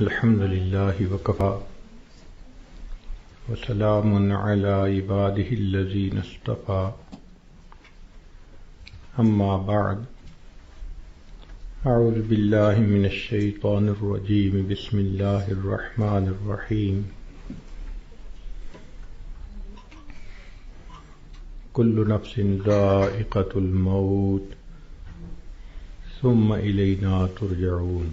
الحمد لله وكفى وسلام على عباده الذين اصطفى أما بعد أعوذ بالله من الشيطان الرجيم بسم الله الرحمن الرحيم كل نفس ذائقة الموت ثم إلينا ترجعون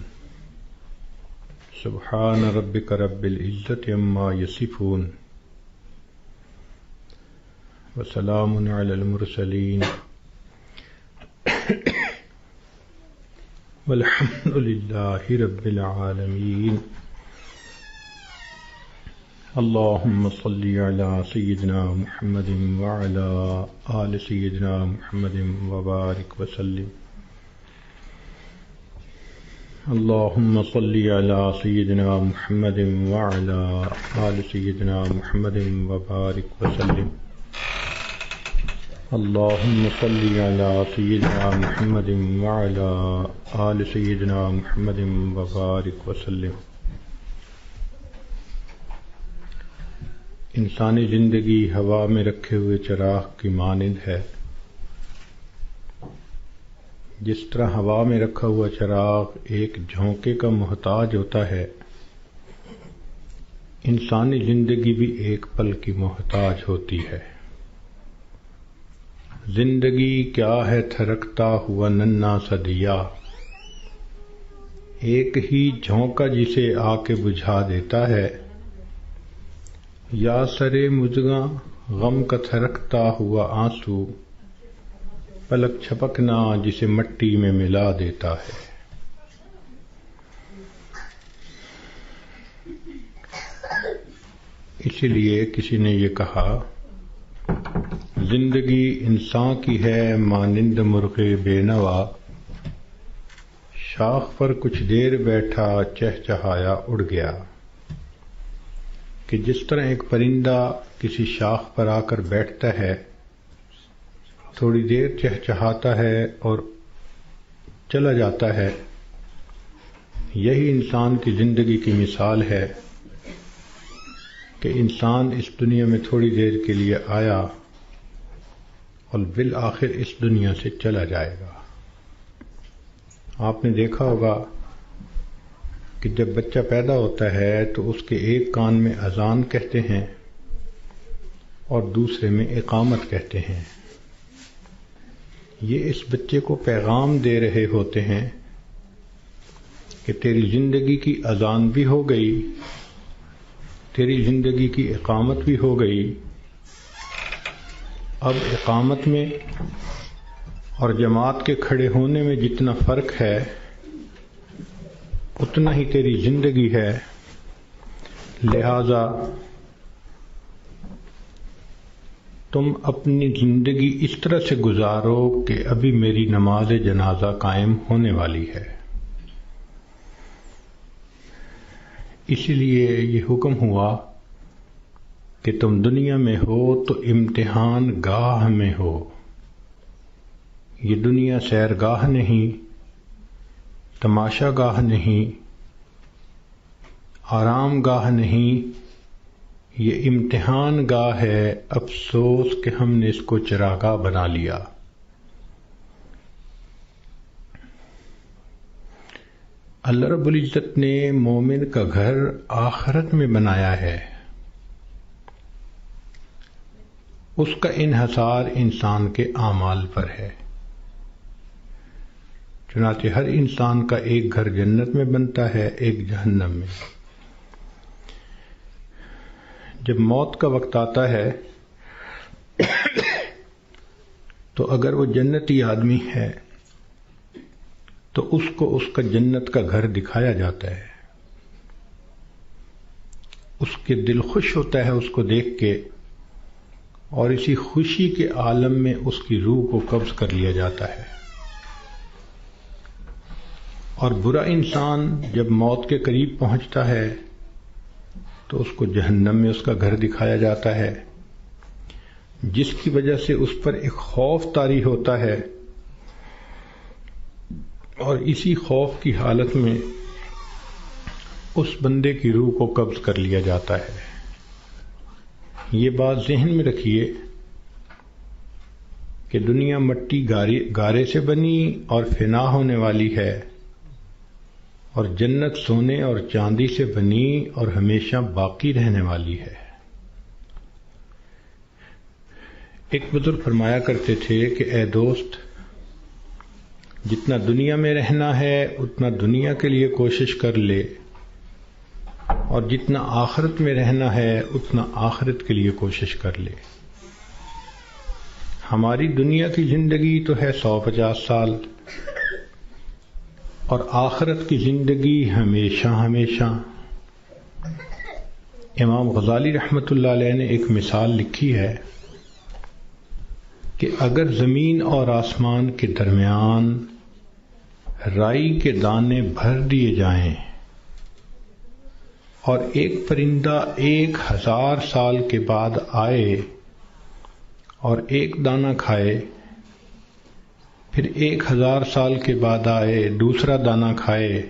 سبحان ربك رب العزة عما يصفون وسلام على المرسلين والحمد لله رب العالمين اللهم صل على سيدنا محمد وعلى آل سيدنا محمد وبارك وسلم اللهم صل على سيدنا محمد وعلى آل سيدنا محمد وبارك وسلم اللهم صل على سيدنا محمد وعلى آل سيدنا محمد وبارك وسلم انسانی زندگی ہوا میں رکھے ہوئے چراغ کی مانند ہے۔ جس طرح ہوا میں رکھا ہوا چراغ ایک جھونکے کا محتاج ہوتا ہے، انسانی زندگی بھی ایک پل کی محتاج ہوتی ہے۔ زندگی کیا ہے تھرکتا ہوا ننھا سا دیا، ایک ہی جھونکا جسے آ کے بجھا دیتا ہے، یا سرے مژگاں غم کا تھرکتا ہوا آنسو، پلک چھپکنا جسے مٹی میں ملا دیتا ہے۔ اسی لیے کسی نے یہ کہا، زندگی انسان کی ہے مانند مرغ بے نوا، شاخ پر کچھ دیر بیٹھا چہچہایا اڑ گیا۔ کہ جس طرح ایک پرندہ کسی شاخ پر آ کر بیٹھتا ہے، تھوڑی دیر چہچہاتا ہے اور چلا جاتا ہے، یہی انسان کی زندگی کی مثال ہے کہ انسان اس دنیا میں تھوڑی دیر کے لیے آیا اور بالآخر اس دنیا سے چلا جائے گا۔ آپ نے دیکھا ہوگا کہ جب بچہ پیدا ہوتا ہے تو اس کے ایک کان میں اذان کہتے ہیں اور دوسرے میں اقامت کہتے ہیں۔ یہ اس بچے کو پیغام دے رہے ہوتے ہیں کہ تیری زندگی کی اذان بھی ہو گئی، تیری زندگی کی اقامت بھی ہو گئی، اب اقامت میں اور جماعت کے کھڑے ہونے میں جتنا فرق ہے اتنا ہی تیری زندگی ہے، لہذا تم اپنی زندگی اس طرح سے گزارو کہ ابھی میری نماز جنازہ قائم ہونے والی ہے۔ اسی لیے یہ حکم ہوا کہ تم دنیا میں ہو تو امتحان گاہ میں ہو۔ یہ دنیا سیرگاہ نہیں، تماشا گاہ نہیں، آرام گاہ نہیں، یہ امتحان گاہ ہے۔ افسوس کہ ہم نے اس کو چراگاہ بنا لیا۔ اللہ رب العزت نے مومن کا گھر آخرت میں بنایا ہے، اس کا انحصار انسان کے اعمال پر ہے۔ چنانچہ ہر انسان کا ایک گھر جنت میں بنتا ہے، ایک جہنم میں۔ جب موت کا وقت آتا ہے تو اگر وہ جنتی آدمی ہے تو اس کو اس کا جنت کا گھر دکھایا جاتا ہے، اس کے دل خوش ہوتا ہے اس کو دیکھ کے، اور اسی خوشی کے عالم میں اس کی روح کو قبض کر لیا جاتا ہے۔ اور برا انسان جب موت کے قریب پہنچتا ہے تو اس کو جہنم میں اس کا گھر دکھایا جاتا ہے، جس کی وجہ سے اس پر ایک خوف طاری ہوتا ہے، اور اسی خوف کی حالت میں اس بندے کی روح کو قبض کر لیا جاتا ہے۔ یہ بات ذہن میں رکھیے کہ دنیا مٹی گارے سے بنی اور فنا ہونے والی ہے، اور جنت سونے اور چاندی سے بنی اور ہمیشہ باقی رہنے والی ہے۔ ایک بزرگ فرمایا کرتے تھے کہ اے دوست، جتنا دنیا میں رہنا ہے اتنا دنیا کے لیے کوشش کر لے، اور جتنا آخرت میں رہنا ہے اتنا آخرت کے لیے کوشش کر لے۔ ہماری دنیا کی زندگی تو ہے 150 سال، اور آخرت کی زندگی ہمیشہ ہمیشہ۔ امام غزالی رحمۃ اللہ علیہ نے ایک مثال لکھی ہے کہ اگر زمین اور آسمان کے درمیان رائی کے دانے بھر دیے جائیں اور ایک پرندہ 1000 سال کے بعد آئے اور ایک دانہ کھائے، پھر 1000 سال کے بعد آئے دوسرا دانہ کھائے،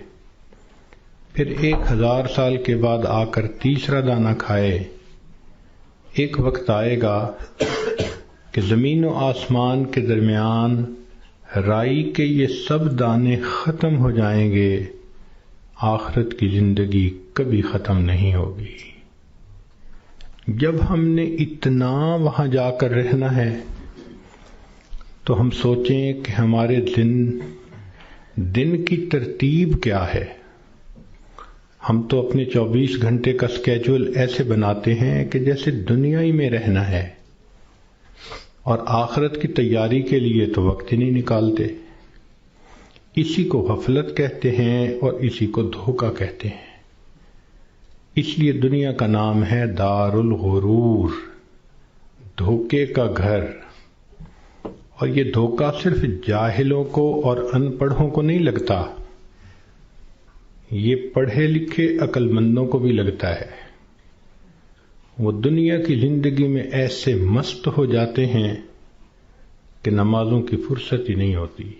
پھر 1000 سال کے بعد آ کر تیسرا دانہ کھائے، ایک وقت آئے گا کہ زمین و آسمان کے درمیان رائی کے یہ سب دانے ختم ہو جائیں گے، آخرت کی زندگی کبھی ختم نہیں ہوگی۔ جب ہم نے اتنا وہاں جا کر رہنا ہے تو ہم سوچیں کہ ہمارے دن کی ترتیب کیا ہے۔ ہم تو اپنے 24 گھنٹے کا سکیجول ایسے بناتے ہیں کہ جیسے دنیا ہی میں رہنا ہے، اور آخرت کی تیاری کے لیے تو وقت ہی نہیں نکالتے۔ اسی کو غفلت کہتے ہیں اور اسی کو دھوکہ کہتے ہیں۔ اس لیے دنیا کا نام ہے دار الغرور، دھوکے کا گھر۔ اور یہ دھوکہ صرف جاہلوں کو اور ان پڑھوں کو نہیں لگتا، یہ پڑھے لکھے عقل مندوں کو بھی لگتا ہے۔ وہ دنیا کی زندگی میں ایسے مست ہو جاتے ہیں کہ نمازوں کی فرصت ہی نہیں ہوتی۔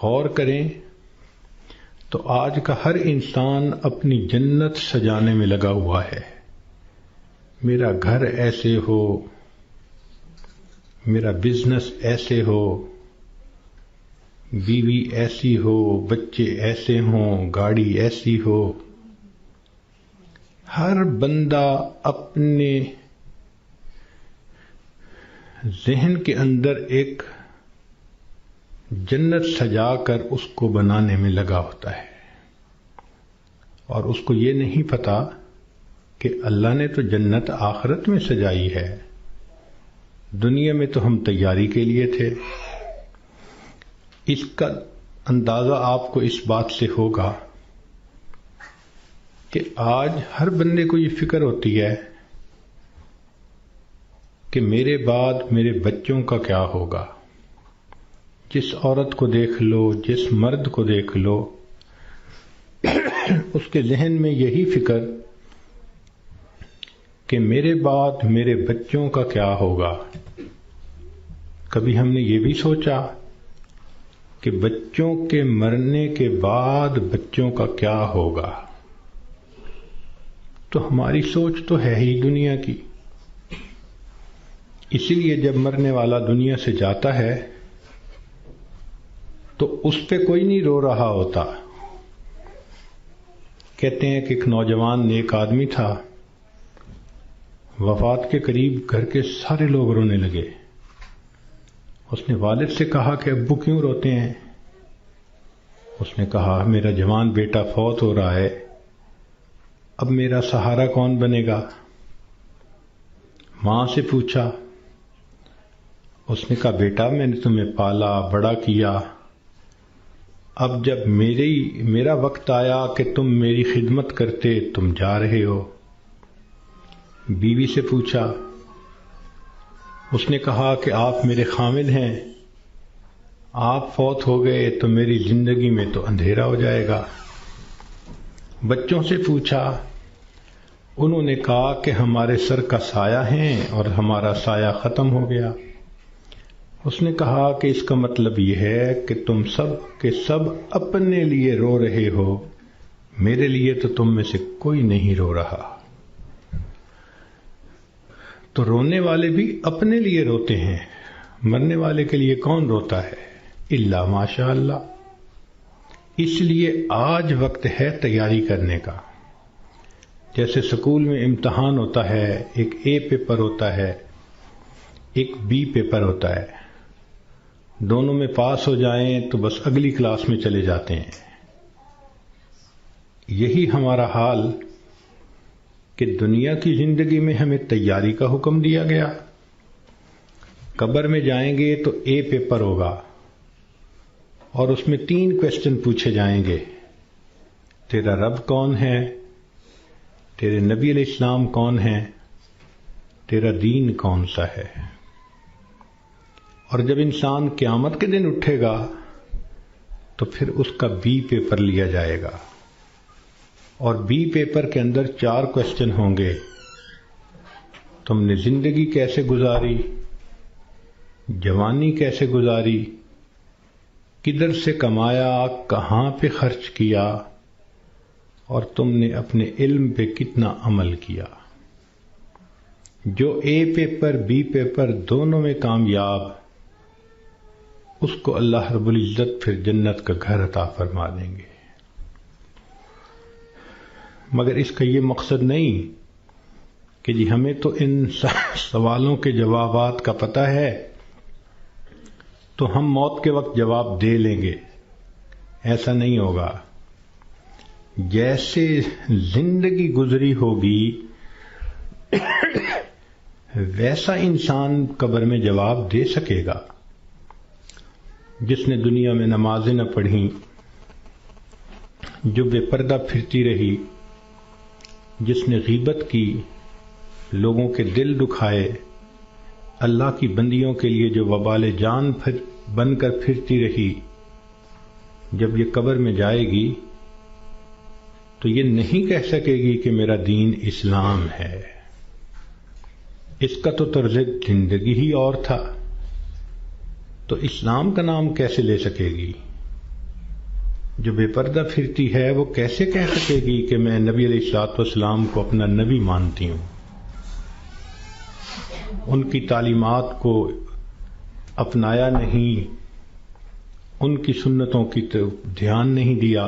غور کریں تو آج کا ہر انسان اپنی جنت سجانے میں لگا ہوا ہے۔ میرا گھر ایسے ہو، میرا بزنس ایسے ہو، بیوی ایسی ہو، بچے ایسے ہوں، گاڑی ایسی ہو۔ ہر بندہ اپنے ذہن کے اندر ایک جنت سجا کر اس کو بنانے میں لگا ہوتا ہے، اور اس کو یہ نہیں پتا کہ اللہ نے تو جنت آخرت میں سجائی ہے، دنیا میں تو ہم تیاری کے لیے تھے۔ اس کا اندازہ آپ کو اس بات سے ہوگا کہ آج ہر بندے کو یہ فکر ہوتی ہے کہ میرے بعد میرے بچوں کا کیا ہوگا۔ جس عورت کو دیکھ لو، جس مرد کو دیکھ لو، اس کے ذہن میں یہی فکر کہ میرے بعد میرے بچوں کا کیا ہوگا۔ کبھی ہم نے یہ بھی سوچا کہ بچوں کے مرنے کے بعد بچوں کا کیا ہوگا؟ تو ہماری سوچ تو ہے ہی دنیا کی۔ اسی لیے جب مرنے والا دنیا سے جاتا ہے تو اس پہ کوئی نہیں رو رہا ہوتا۔ کہتے ہیں کہ ایک نوجوان نیک آدمی تھا، وفات کے قریب گھر کے سارے لوگ رونے لگے۔ اس نے والد سے کہا کہ ابو کیوں روتے ہیں؟ اس نے کہا میرا جوان بیٹا فوت ہو رہا ہے، اب میرا سہارا کون بنے گا؟ ماں سے پوچھا، اس نے کہا بیٹا میں نے تمہیں پالا بڑا کیا، اب جب میرا وقت آیا کہ تم میری خدمت کرتے تم جا رہے ہو۔ بیوی سے پوچھا، اس نے کہا کہ آپ میرے خامد ہیں، آپ فوت ہو گئے تو میری زندگی میں تو اندھیرا ہو جائے گا۔ بچوں سے پوچھا، انہوں نے کہا کہ ہمارے سر کا سایہ ہیں اور ہمارا سایہ ختم ہو گیا۔ اس نے کہا کہ اس کا مطلب یہ ہے کہ تم سب کے سب اپنے لیے رو رہے ہو، میرے لیے تو تم میں سے کوئی نہیں رو رہا. تو رونے والے بھی اپنے لیے روتے ہیں، مرنے والے کے لیے کون روتا ہے؟ الا ماشاء اللہ. اس لیے آج وقت ہے تیاری کرنے کا. جیسے سکول میں امتحان ہوتا ہے، ایک اے پیپر ہوتا ہے، ایک بی پیپر ہوتا ہے. دونوں میں پاس ہو جائیں تو بس اگلی کلاس میں چلے جاتے ہیں. یہی ہمارا حال کہ دنیا کی زندگی میں ہمیں تیاری کا حکم دیا گیا. قبر میں جائیں گے تو اے پیپر ہوگا اور اس میں 3 کویسچن پوچھے جائیں گے. تیرا رب کون ہے؟ تیرے نبی علیہ السلام کون ہیں؟ تیرا دین کون سا ہے؟ اور جب انسان قیامت کے دن اٹھے گا تو پھر اس کا بی پیپر لیا جائے گا، اور بی پیپر کے اندر 4 کویسچن ہوں گے. تم نے زندگی کیسے گزاری، جوانی کیسے گزاری، کدھر سے کمایا، کہاں پہ خرچ کیا، اور تم نے اپنے علم پہ کتنا عمل کیا. جو اے پیپر بی پیپر دونوں میں کامیاب، اس کو اللہ رب العزت پھر جنت کا گھر عطا فرما دیں گے. مگر اس کا یہ مقصد نہیں کہ جی ہمیں تو ان سوالوں کے جوابات کا پتہ ہے تو ہم موت کے وقت جواب دے لیں گے. ایسا نہیں ہوگا. جیسے زندگی گزری ہوگی ویسا انسان قبر میں جواب دے سکے گا. جس نے دنیا میں نمازیں نہ پڑھیں، جو بے پردہ پھرتی رہی، جس نے غیبت کی، لوگوں کے دل دکھائے، اللہ کی بندیوں کے لیے جو وبال جان بن کر پھرتی رہی، جب یہ قبر میں جائے گی تو یہ نہیں کہہ سکے گی کہ میرا دین اسلام ہے. اس کا تو طرز زندگی ہی اور تھا، تو اسلام کا نام کیسے لے سکے گی؟ جو بے پردہ پھرتی ہے وہ کیسے کہہ سکے گی کہ میں نبی علیہ الصلوۃ والسلام کو اپنا نبی مانتی ہوں، ان کی تعلیمات کو اپنایا نہیں، ان کی سنتوں کی تو دھیان نہیں دیا،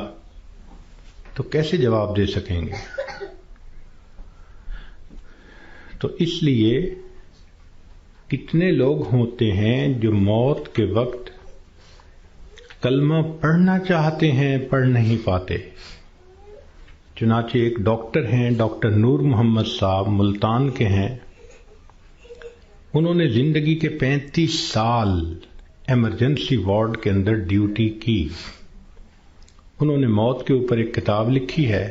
تو کیسے جواب دے سکیں گے؟ تو اس لیے کتنے لوگ ہوتے ہیں جو موت کے وقت کلمہ پڑھنا چاہتے ہیں، پڑھ نہیں پاتے. چنانچہ ایک ڈاکٹر ہیں، ڈاکٹر نور محمد صاحب، ملتان کے ہیں. انہوں نے زندگی کے 35 سال ایمرجنسی وارڈ کے اندر ڈیوٹی کی. انہوں نے موت کے اوپر ایک کتاب لکھی ہے.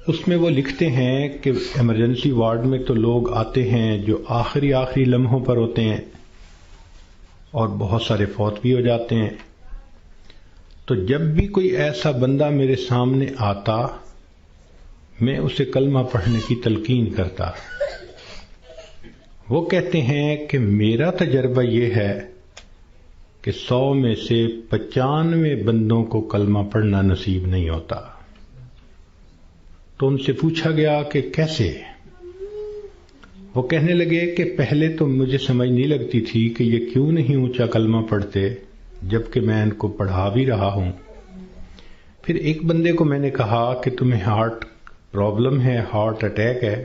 اس میں وہ لکھتے ہیں کہ ایمرجنسی وارڈ میں تو لوگ آتے ہیں جو آخری لمحوں پر ہوتے ہیں، اور بہت سارے فوت بھی ہو جاتے ہیں. تو جب بھی کوئی ایسا بندہ میرے سامنے آتا، میں اسے کلمہ پڑھنے کی تلقین کرتا. وہ کہتے ہیں کہ میرا تجربہ یہ ہے کہ 100 میں سے 95 بندوں کو کلمہ پڑھنا نصیب نہیں ہوتا. تو ان سے پوچھا گیا کہ کیسے؟ وہ کہنے لگے کہ پہلے تو مجھے سمجھ نہیں لگتی تھی کہ یہ کیوں نہیں اونچا کلمہ پڑھتے جبکہ میں ان کو پڑھا بھی رہا ہوں. پھر ایک بندے کو میں نے کہا کہ تمہیں ہارٹ پرابلم ہے، ہارٹ اٹیک ہے،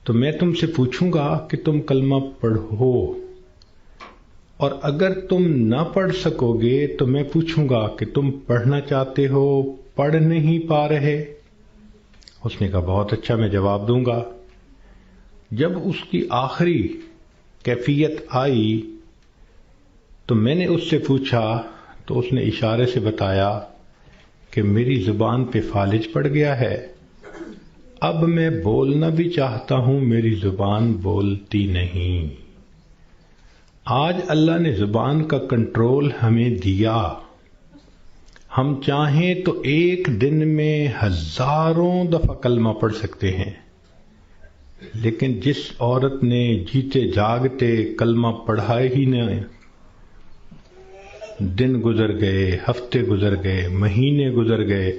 تو میں تم سے پوچھوں گا کہ تم کلمہ پڑھو، اور اگر تم نہ پڑھ سکو گے تو میں پوچھوں گا کہ تم پڑھنا چاہتے ہو، پڑھ نہیں پا رہے؟ اس نے کہا بہت اچھا، میں جواب دوں گا. جب اس کی آخری کیفیت آئی تو میں نے اس سے پوچھا تو اس نے اشارے سے بتایا کہ میری زبان پہ فالج پڑ گیا ہے، اب میں بولنا بھی چاہتا ہوں، میری زبان بولتی نہیں. آج اللہ نے زبان کا کنٹرول ہمیں دیا. ہم چاہیں تو ایک دن میں ہزاروں دفعہ کلمہ پڑھ سکتے ہیں، لیکن جس عورت نے جیتے جاگتے کلمہ پڑھا ہی نہ، دن گزر گئے، ہفتے گزر گئے، مہینے گزر گئے،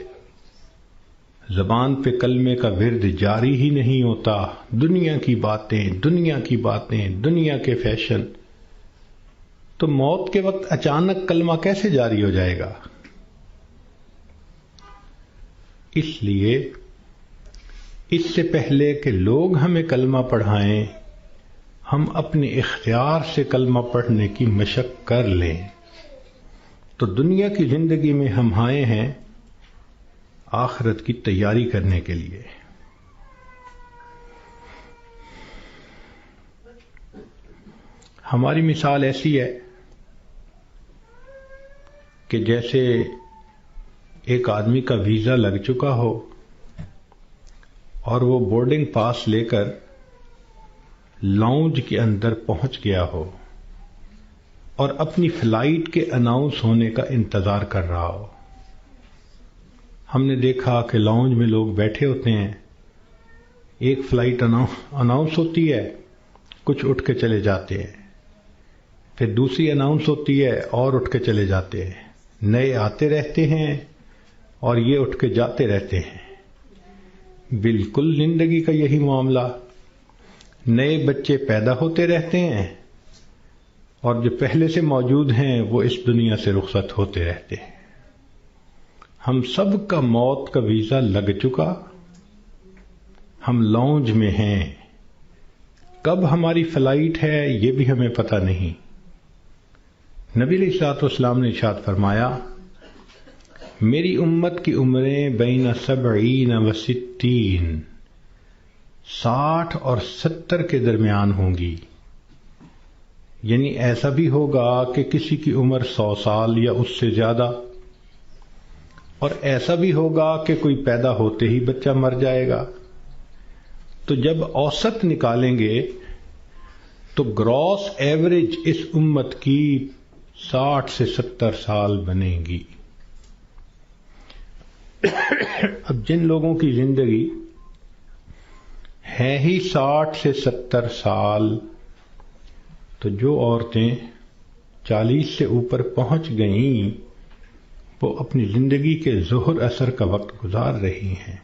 زبان پہ کلمے کا ورد جاری ہی نہیں ہوتا، دنیا کی باتیں، دنیا کی باتیں، دنیا کے فیشن، تو موت کے وقت اچانک کلمہ کیسے جاری ہو جائے گا؟ اس لیے اس سے پہلے کہ لوگ ہمیں کلمہ پڑھائیں، ہم اپنے اختیار سے کلمہ پڑھنے کی مشق کر لیں۔ تو دنیا کی زندگی میں ہم آئے ہیں آخرت کی تیاری کرنے کے لیے۔ ہماری مثال ایسی ہے کہ جیسے ایک آدمی کا ویزا لگ چکا ہو اور وہ بورڈنگ پاس لے کر لاؤنج کے اندر پہنچ گیا ہو اور اپنی فلائٹ کے اناؤنس ہونے کا انتظار کر رہا ہو۔ ہم نے دیکھا کہ لاؤنج میں لوگ بیٹھے ہوتے ہیں، ایک فلائٹ اناؤنس ہوتی ہے، کچھ اٹھ کے چلے جاتے ہیں، پھر دوسری اناؤنس ہوتی ہے اور اٹھ کے چلے جاتے ہیں، نئے آتے رہتے ہیں اور یہ اٹھ کے جاتے رہتے ہیں۔ بالکل زندگی کا یہی معاملہ، نئے بچے پیدا ہوتے رہتے ہیں اور جو پہلے سے موجود ہیں وہ اس دنیا سے رخصت ہوتے رہتے ہیں۔ ہم سب کا موت کا ویزا لگ چکا، ہم لاؤنج میں ہیں، کب ہماری فلائٹ ہے یہ بھی ہمیں پتہ نہیں۔ نبی علیہ الصلوۃ والسلام نے ارشاد فرمایا، میری امت کی عمریں بین 70 و 60، 60 اور 70 کے درمیان ہوں گی، یعنی ایسا بھی ہوگا کہ کسی کی عمر 100 سال یا اس سے زیادہ، اور ایسا بھی ہوگا کہ کوئی پیدا ہوتے ہی بچہ مر جائے گا۔ تو جب اوسط نکالیں گے تو گراس ایوریج اس امت کی 60 سے 70 سال بنے گی۔ اب جن لوگوں کی زندگی ہے ہی 60 سے 70 سال، تو جو عورتیں 40 سے اوپر پہنچ گئیں وہ اپنی زندگی کے ظہر اثر کا وقت گزار رہی ہیں،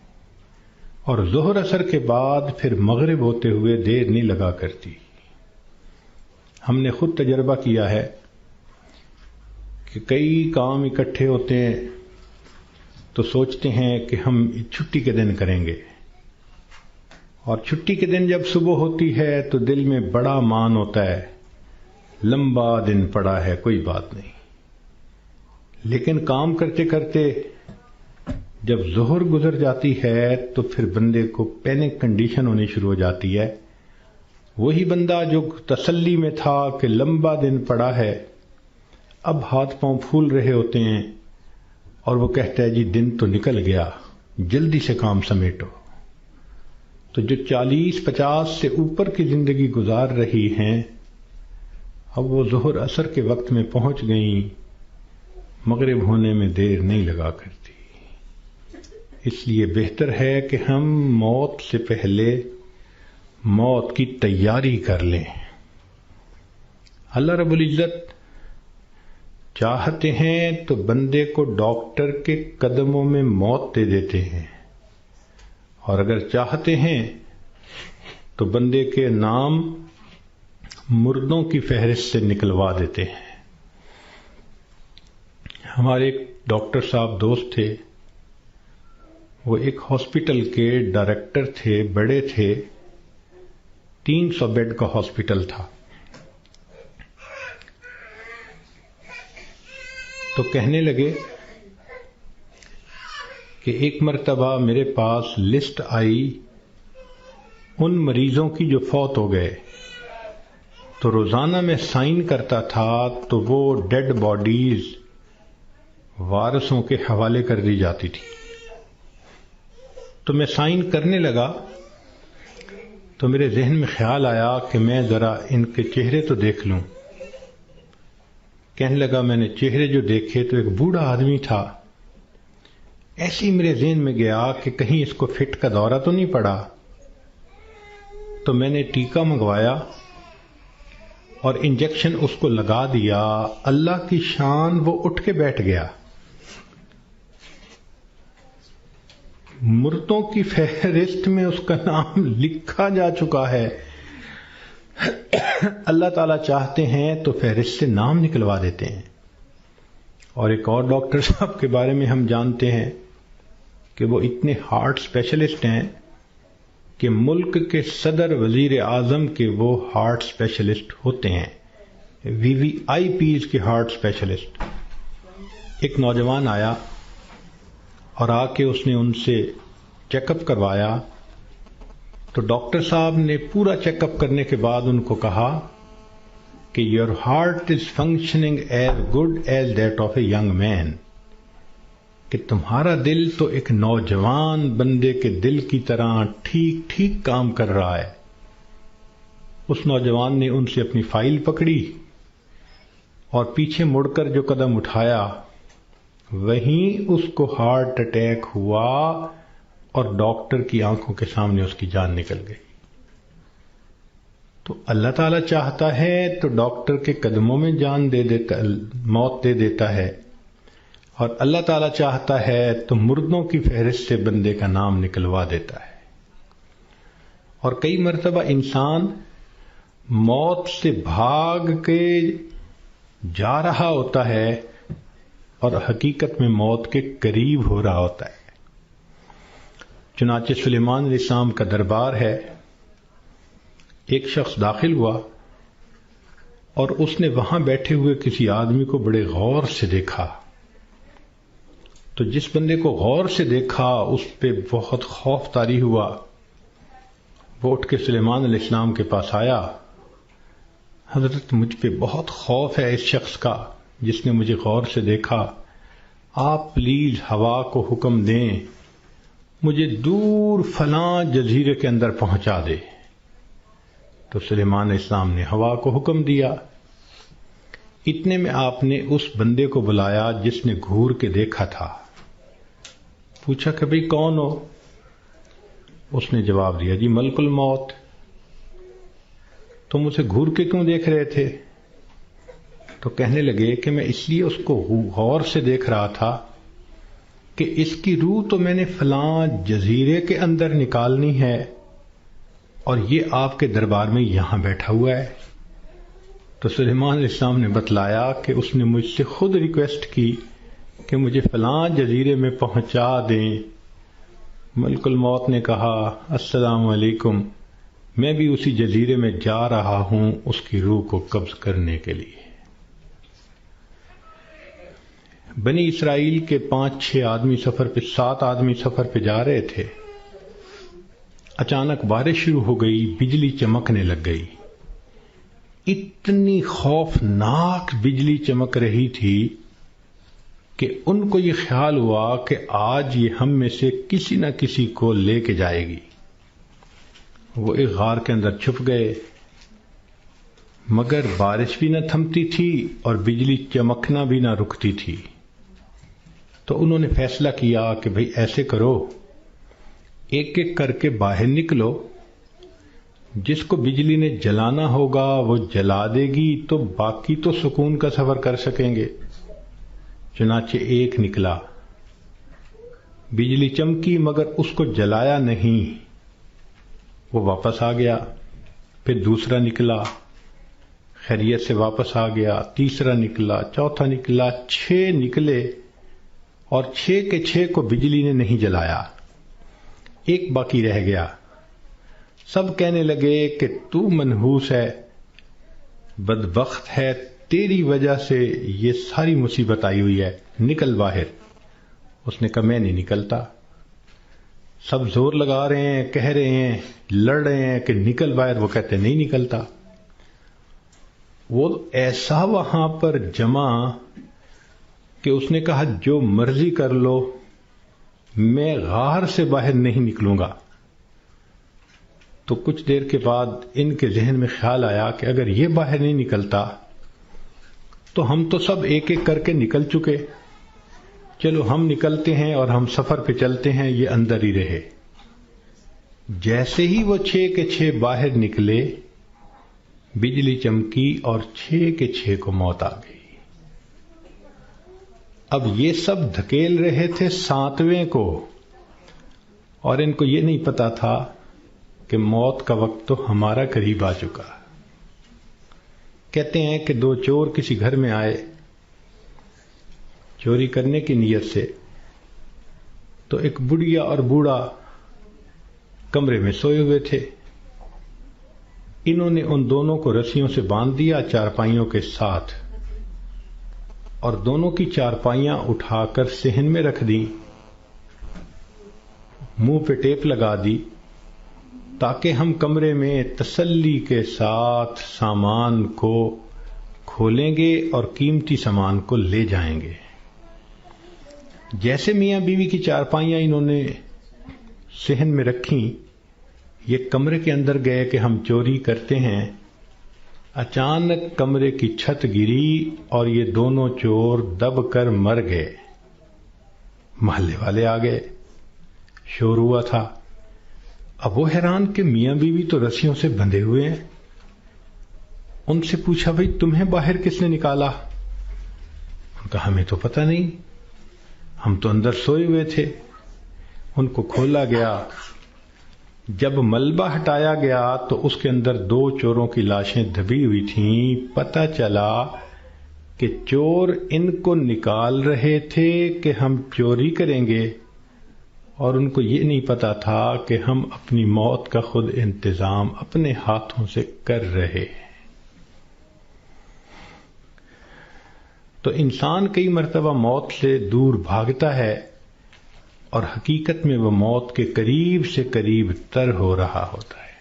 اور ظہر اثر کے بعد پھر مغرب ہوتے ہوئے دیر نہیں لگا کرتی۔ ہم نے خود تجربہ کیا ہے کہ کئی کام اکٹھے ہوتے ہیں تو سوچتے ہیں کہ ہم چھٹی کے دن کریں گے، اور چھٹی کے دن جب صبح ہوتی ہے تو دل میں بڑا مان ہوتا ہے، لمبا دن پڑا ہے، کوئی بات نہیں۔ لیکن کام کرتے کرتے جب ظہر گزر جاتی ہے تو پھر بندے کو پینک کنڈیشن ہونی شروع ہو جاتی ہے۔ وہی بندہ جو تسلی میں تھا کہ لمبا دن پڑا ہے، اب ہاتھ پاؤں پھول رہے ہوتے ہیں اور وہ کہتا ہے جی دن تو نکل گیا، جلدی سے کام سمیٹو۔ تو جو 40-50 سے اوپر کی زندگی گزار رہی ہیں، اب وہ ظہر اثر کے وقت میں پہنچ گئیں، مغرب ہونے میں دیر نہیں لگا کرتی۔ اس لیے بہتر ہے کہ ہم موت سے پہلے موت کی تیاری کر لیں۔ اللہ رب العزت چاہتے ہیں تو بندے کو ڈاکٹر کے قدموں میں موت دے دیتے ہیں، اور اگر چاہتے ہیں تو بندے کے نام مردوں کی فہرست سے نکلوا دیتے ہیں۔ ہمارے ایک ڈاکٹر صاحب دوست تھے، وہ ایک ہاسپٹل کے ڈائریکٹر تھے، بڑے تھے، 300 بیڈ کا ہاسپٹل تھا۔ تو کہنے لگے کہ ایک مرتبہ میرے پاس لسٹ آئی ان مریضوں کی جو فوت ہو گئے، تو روزانہ میں سائن کرتا تھا تو وہ ڈیڈ باڈیز وارثوں کے حوالے کر دی جاتی تھی۔ تو میں سائن کرنے لگا تو میرے ذہن میں خیال آیا کہ میں ذرا ان کے چہرے تو دیکھ لوں۔ کہنے لگا میں نے چہرے جو دیکھے تو ایک بوڑھا آدمی تھا، ایسے ہی میرے ذہن میں گیا کہ کہیں اس کو فٹ کا دورہ تو نہیں پڑا۔ تو میں نے ٹیکا منگوایا اور انجیکشن اس کو لگا دیا، اللہ کی شان وہ اٹھ کے بیٹھ گیا۔ مردوں کی فہرست میں اس کا نام لکھا جا چکا ہے۔ اللہ تعالیٰ چاہتے ہیں تو فہرست سے نام نکلوا دیتے ہیں۔ اور ایک اور ڈاکٹر صاحب کے بارے میں ہم جانتے ہیں کہ وہ اتنے ہارٹ اسپیشلسٹ ہیں کہ ملک کے صدر وزیر اعظم کے وہ ہارٹ اسپیشلسٹ ہوتے ہیں، VVIPs کے ہارٹ اسپیشلسٹ۔ ایک نوجوان آیا اور آ کے اس نے ان سے چیک اپ کروایا، تو ڈاکٹر صاحب نے پورا چیک اپ کرنے کے بعد ان کو کہا کہ your heart is functioning as good as that of a young man, کہ تمہارا دل تو ایک نوجوان بندے کے دل کی طرح ٹھیک ٹھیک کام کر رہا ہے۔ اس نوجوان نے ان سے اپنی فائل پکڑی اور پیچھے مڑ کر جو قدم اٹھایا وہیں اس کو ہارٹ اٹیک ہوا اور ڈاکٹر کی آنکھوں کے سامنے اس کی جان نکل گئی۔ تو اللہ تعالیٰ چاہتا ہے تو ڈاکٹر کے قدموں میں جان دے دیتا، موت دے دیتا ہے، اور اللہ تعالیٰ چاہتا ہے تو مردوں کی فہرست سے بندے کا نام نکلوا دیتا ہے۔ اور کئی مرتبہ انسان موت سے بھاگ کے جا رہا ہوتا ہے اور حقیقت میں موت کے قریب ہو رہا ہوتا ہے۔ چنانچہ سلیمان علیہ السلام کا دربار ہے، ایک شخص داخل ہوا اور اس نے وہاں بیٹھے ہوئے کسی آدمی کو بڑے غور سے دیکھا۔ تو جس بندے کو غور سے دیکھا اس پہ بہت خوف طاری ہوا، وہ اٹھ کے سلیمان علیہ السلام کے پاس آیا، حضرت مجھ پہ بہت خوف ہے اس شخص کا جس نے مجھے غور سے دیکھا، آپ پلیز ہوا کو حکم دیں مجھے دور فلاں جزیرے کے اندر پہنچا دے۔ تو سلیمان علیہ السلام نے ہوا کو حکم دیا۔ اتنے میں آپ نے اس بندے کو بلایا جس نے گھور کے دیکھا تھا، پوچھا کہ بھئی کون ہو؟ اس نے جواب دیا جی ملک الموت۔ تم اسے گھور کے کیوں دیکھ رہے تھے؟ تو کہنے لگے کہ میں اس لیے اس کو غور سے دیکھ رہا تھا کہ اس کی روح تو میں نے فلاں جزیرے کے اندر نکالنی ہے اور یہ آپ کے دربار میں یہاں بیٹھا ہوا ہے۔ تو سلیمان علیہ السلام نے بتلایا کہ اس نے مجھ سے خود ریکویسٹ کی کہ مجھے فلاں جزیرے میں پہنچا دیں۔ ملک الموت نے کہا السلام علیکم، میں بھی اسی جزیرے میں جا رہا ہوں اس کی روح کو قبض کرنے کے لیے۔ بنی اسرائیل کے 5-6 آدمی سفر پہ 7 آدمی سفر پہ جا رہے تھے، اچانک بارش شروع ہو گئی، بجلی چمکنے لگ گئی، اتنی خوفناک بجلی چمک رہی تھی کہ ان کو یہ خیال ہوا کہ آج یہ ہم میں سے کسی نہ کسی کو لے کے جائے گی۔ وہ ایک غار کے اندر چھپ گئے، مگر بارش بھی نہ تھمتی تھی اور بجلی چمکنا بھی نہ رکتی تھی۔ تو انہوں نے فیصلہ کیا کہ بھئی ایسے کرو، ایک ایک کر کے باہر نکلو، جس کو بجلی نے جلانا ہوگا وہ جلا دے گی تو باقی تو سکون کا سفر کر سکیں گے۔ چنانچہ ایک نکلا، بجلی چمکی مگر اس کو جلایا نہیں، وہ واپس آ گیا۔ پھر دوسرا نکلا، خیریت سے واپس آ گیا، تیسرا نکلا، چوتھا نکلا، 6 نکلے اور 6 کے 6 کو بجلی نے نہیں جلایا، ایک باقی رہ گیا۔ سب کہنے لگے کہ تو منحوس ہے، بدبخت ہے، تیری وجہ سے یہ ساری مصیبت آئی ہوئی ہے، نکل باہر۔ اس نے کہا میں نہیں نکلتا۔ سب زور لگا رہے ہیں، کہہ رہے ہیں، لڑ رہے ہیں کہ نکل باہر، وہ کہتے نہیں نکلتا۔ وہ ایسا وہاں پر جمع کہ اس نے کہا جو مرضی کر لو، میں غار سے باہر نہیں نکلوں گا۔ تو کچھ دیر کے بعد ان کے ذہن میں خیال آیا کہ اگر یہ باہر نہیں نکلتا تو ہم تو سب ایک ایک کر کے نکل چکے، چلو ہم نکلتے ہیں اور ہم سفر پہ چلتے ہیں، یہ اندر ہی رہے۔ جیسے ہی وہ 6 کے 6 باہر نکلے، بجلی چمکی اور 6 کے 6 کو موت آ گئی۔ اب یہ سب دھکیل رہے تھے 7ویں کو، اور ان کو یہ نہیں پتا تھا کہ موت کا وقت تو ہمارا قریب آ چکا۔ کہتے ہیں کہ 2 چور کسی گھر میں آئے چوری کرنے کی نیت سے، تو ایک بڑھیا اور بوڑھا کمرے میں سوئے ہوئے تھے۔ انہوں نے ان دونوں کو رسیوں سے باندھ دیا چارپائیوں کے ساتھ، اور دونوں کی چارپائیاں اٹھا کر صحن میں رکھ دی، منہ پہ ٹیپ لگا دی، تاکہ ہم کمرے میں تسلی کے ساتھ سامان کو کھولیں گے اور قیمتی سامان کو لے جائیں گے۔ جیسے میاں بیوی کی چارپائیاں انہوں نے صحن میں رکھیں، یہ کمرے کے اندر گئے کہ ہم چوری کرتے ہیں، اچانک کمرے کی چھت گری اور یہ دونوں چور دب کر مر گئے۔ محلے والے آ گئے، شور ہوا تھا۔ اب وہ حیران کہ میاں بیوی تو رسیوں سے بندھے ہوئے ہیں۔ ان سے پوچھا بھئی تمہیں باہر کس نے نکالا؟ ان کا ہمیں تو پتہ نہیں، ہم تو اندر سوئے ہوئے تھے۔ ان کو کھولا گیا، جب ملبہ ہٹایا گیا تو اس کے اندر 2 چوروں کی لاشیں دبی ہوئی تھیں۔ پتہ چلا کہ چور ان کو نکال رہے تھے کہ ہم چوری کریں گے، اور ان کو یہ نہیں پتا تھا کہ ہم اپنی موت کا خود انتظام اپنے ہاتھوں سے کر رہے ہیں۔ تو انسان کئی مرتبہ موت سے دور بھاگتا ہے، اور حقیقت میں وہ موت کے قریب سے قریب تر ہو رہا ہوتا ہے۔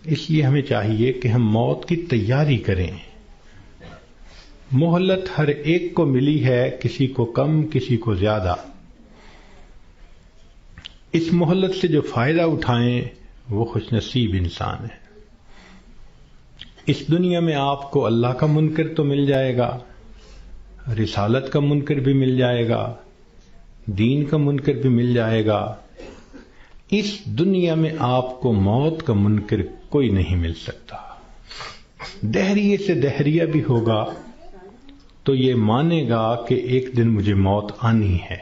اس لیے ہمیں چاہیے کہ ہم موت کی تیاری کریں۔ مہلت ہر ایک کو ملی ہے، کسی کو کم کسی کو زیادہ۔ اس مہلت سے جو فائدہ اٹھائیں وہ خوش نصیب انسان ہے۔ اس دنیا میں آپ کو اللہ کا منکر تو مل جائے گا، رسالت کا منکر بھی مل جائے گا، دین کا منکر بھی مل جائے گا۔ اس دنیا میں آپ کو موت کا منکر کوئی نہیں مل سکتا۔ دہریے سے دہریہ بھی ہوگا تو یہ مانے گا کہ ایک دن مجھے موت آنی ہے۔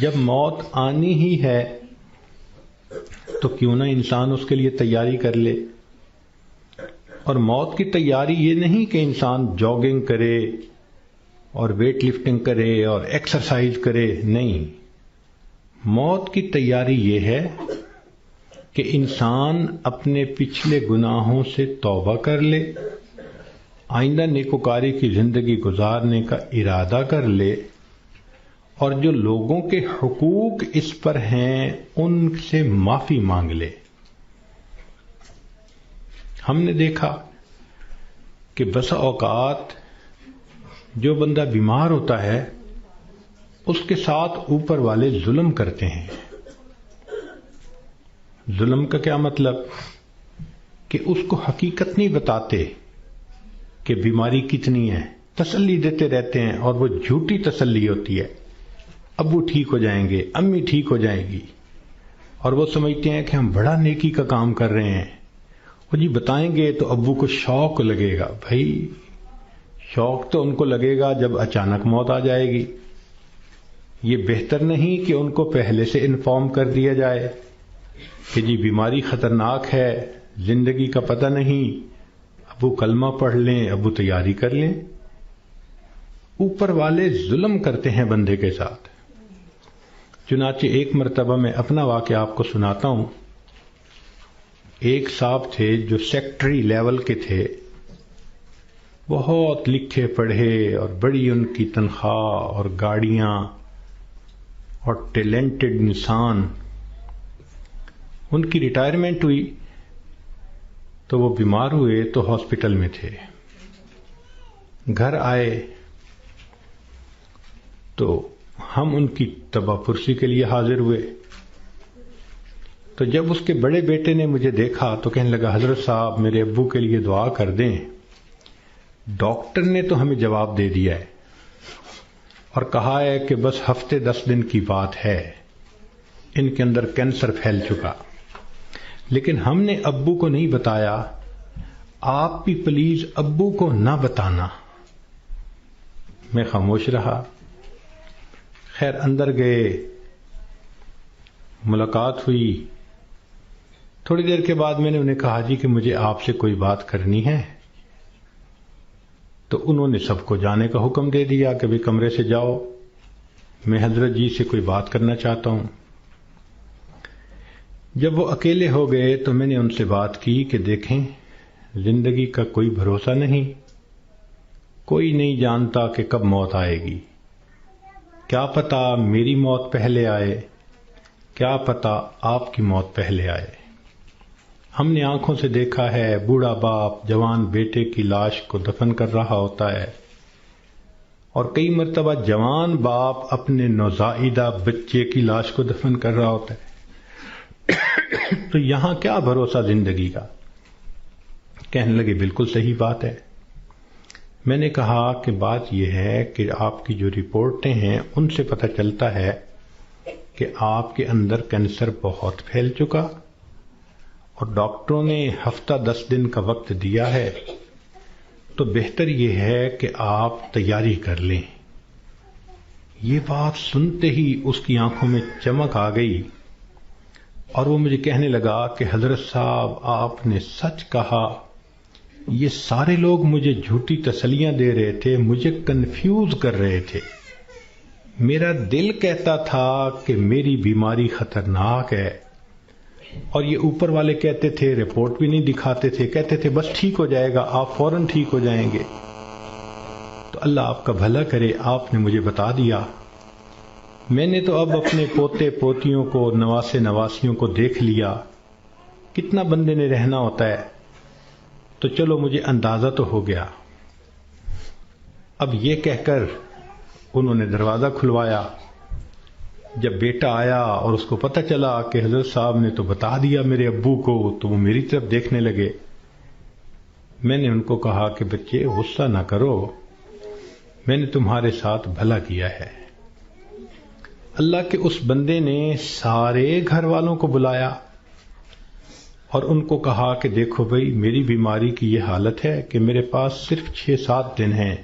جب موت آنی ہی ہے تو کیوں نہ انسان اس کے لیے تیاری کر لے۔ اور موت کی تیاری یہ نہیں کہ انسان جاگنگ کرے اور ویٹ لفٹنگ کرے اور ایکسرسائز کرے، نہیں۔ موت کی تیاری یہ ہے کہ انسان اپنے پچھلے گناہوں سے توبہ کر لے، آئندہ نیکوکاری کی زندگی گزارنے کا ارادہ کر لے، اور جو لوگوں کے حقوق اس پر ہیں ان سے معافی مانگ لے۔ ہم نے دیکھا کہ بسا اوقات جو بندہ بیمار ہوتا ہے اس کے ساتھ اوپر والے ظلم کرتے ہیں۔ ظلم کا کیا مطلب؟ کہ اس کو حقیقت نہیں بتاتے کہ بیماری کتنی ہے، تسلی دیتے رہتے ہیں، اور وہ جھوٹی تسلی ہوتی ہے۔ ابو ٹھیک ہو جائیں گے، امی ٹھیک ہو جائیں گی، اور وہ سمجھتے ہیں کہ ہم بڑا نیکی کا کام کر رہے ہیں۔ وہ جی بتائیں گے تو ابو کو شوق لگے گا۔ بھائی شوق تو ان کو لگے گا جب اچانک موت آ جائے گی۔ یہ بہتر نہیں کہ ان کو پہلے سے انفارم کر دیا جائے کہ جی بیماری خطرناک ہے، زندگی کا پتہ نہیں، ابو کلمہ پڑھ لیں، ابو تیاری کر لیں۔ اوپر والے ظلم کرتے ہیں بندے کے ساتھ۔ چنانچہ ایک مرتبہ میں اپنا واقعہ آپ کو سناتا ہوں۔ ایک صاحب تھے جو سیکٹری لیول کے تھے، بہت لکھے پڑھے اور بڑی ان کی تنخواہ اور گاڑیاں اور ٹیلنٹڈ انسان۔ ان کی ریٹائرمنٹ ہوئی تو وہ بیمار ہوئے تو ہاسپٹل میں تھے۔ گھر آئے تو ہم ان کی تباہ پرسی کے لیے حاضر ہوئے۔ تو جب اس کے بڑے بیٹے نے مجھے دیکھا تو کہنے لگا، حضرت صاحب میرے ابو کے لیے دعا کر دیں، ڈاکٹر نے تو ہمیں جواب دے دیا ہے اور کہا ہے کہ بس ہفتے 10 دن کی بات ہے، ان کے اندر کینسر پھیل چکا، لیکن ہم نے ابو کو نہیں بتایا، آپ بھی پلیز ابو کو نہ بتانا۔ میں خاموش رہا۔ خیر اندر گئے، ملاقات ہوئی۔ تھوڑی دیر کے بعد میں نے انہیں کہا جی کہ مجھے آپ سے کوئی بات کرنی ہے، تو انہوں نے سب کو جانے کا حکم دے دیا کہ بھی کمرے سے جاؤ، میں حضرت جی سے کوئی بات کرنا چاہتا ہوں۔ جب وہ اکیلے ہو گئے تو میں نے ان سے بات کی کہ دیکھیں، زندگی کا کوئی بھروسہ نہیں، کوئی نہیں جانتا کہ کب موت آئے گی، کیا پتہ میری موت پہلے آئے، کیا پتہ آپ کی موت پہلے آئے۔ ہم نے آنکھوں سے دیکھا ہے بوڑھا باپ جوان بیٹے کی لاش کو دفن کر رہا ہوتا ہے، اور کئی مرتبہ جوان باپ اپنے نوزائیدہ بچے کی لاش کو دفن کر رہا ہوتا ہے۔ تو یہاں کیا بھروسہ زندگی کا؟ کہنے لگے بالکل صحیح بات ہے۔ میں نے کہا کہ بات یہ ہے کہ آپ کی جو رپورٹیں ہیں ان سے پتہ چلتا ہے کہ آپ کے اندر کینسر بہت پھیل چکا، اور ڈاکٹروں نے ہفتہ 10 دن کا وقت دیا ہے، تو بہتر یہ ہے کہ آپ تیاری کر لیں۔ یہ بات سنتے ہی اس کی آنکھوں میں چمک آ گئی، اور وہ مجھے کہنے لگا کہ حضرت صاحب آپ نے سچ کہا، یہ سارے لوگ مجھے جھوٹی تسلیاں دے رہے تھے، مجھے کنفیوز کر رہے تھے۔ میرا دل کہتا تھا کہ میری بیماری خطرناک ہے، اور یہ اوپر والے کہتے تھے، رپورٹ بھی نہیں دکھاتے تھے، کہتے تھے بس ٹھیک ہو جائے گا، آپ فوراً ٹھیک ہو جائیں گے۔ تو اللہ آپ کا بھلا کرے، آپ نے مجھے بتا دیا۔ میں نے تو اب اپنے پوتے پوتیوں کو، نواسے نواسیوں کو دیکھ لیا، کتنا بندے نے رہنا ہوتا ہے، تو چلو مجھے اندازہ تو ہو گیا۔ اب یہ کہہ کر انہوں نے دروازہ کھلوایا۔ جب بیٹا آیا اور اس کو پتہ چلا کہ حضرت صاحب نے تو بتا دیا میرے ابو کو، تو وہ میری طرف دیکھنے لگے۔ میں نے ان کو کہا کہ بچے غصہ نہ کرو، میں نے تمہارے ساتھ بھلا کیا ہے۔ اللہ کے اس بندے نے سارے گھر والوں کو بلایا اور ان کو کہا کہ دیکھو بھئی، میری بیماری کی یہ حالت ہے کہ میرے پاس صرف 6-7 دن ہیں۔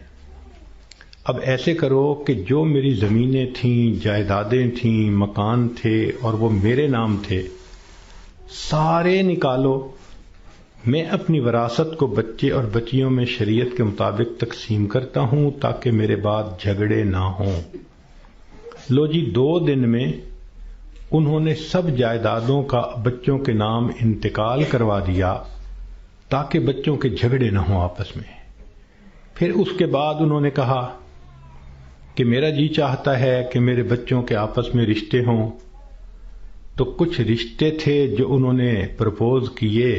اب ایسے کرو کہ جو میری زمینیں تھیں، جائیدادیں تھیں، مکان تھے اور وہ میرے نام تھے، سارے نکالو، میں اپنی وراثت کو بچے اور بچیوں میں شریعت کے مطابق تقسیم کرتا ہوں تاکہ میرے بعد جھگڑے نہ ہوں۔ لو جی، 2 دن میں انہوں نے سب جائیدادوں کا بچوں کے نام انتقال کروا دیا تاکہ بچوں کے جھگڑے نہ ہوں آپس میں۔ پھر اس کے بعد انہوں نے کہا کہ میرا جی چاہتا ہے کہ میرے بچوں کے آپس میں رشتے ہوں، تو کچھ رشتے تھے جو انہوں نے پرپوز کیے،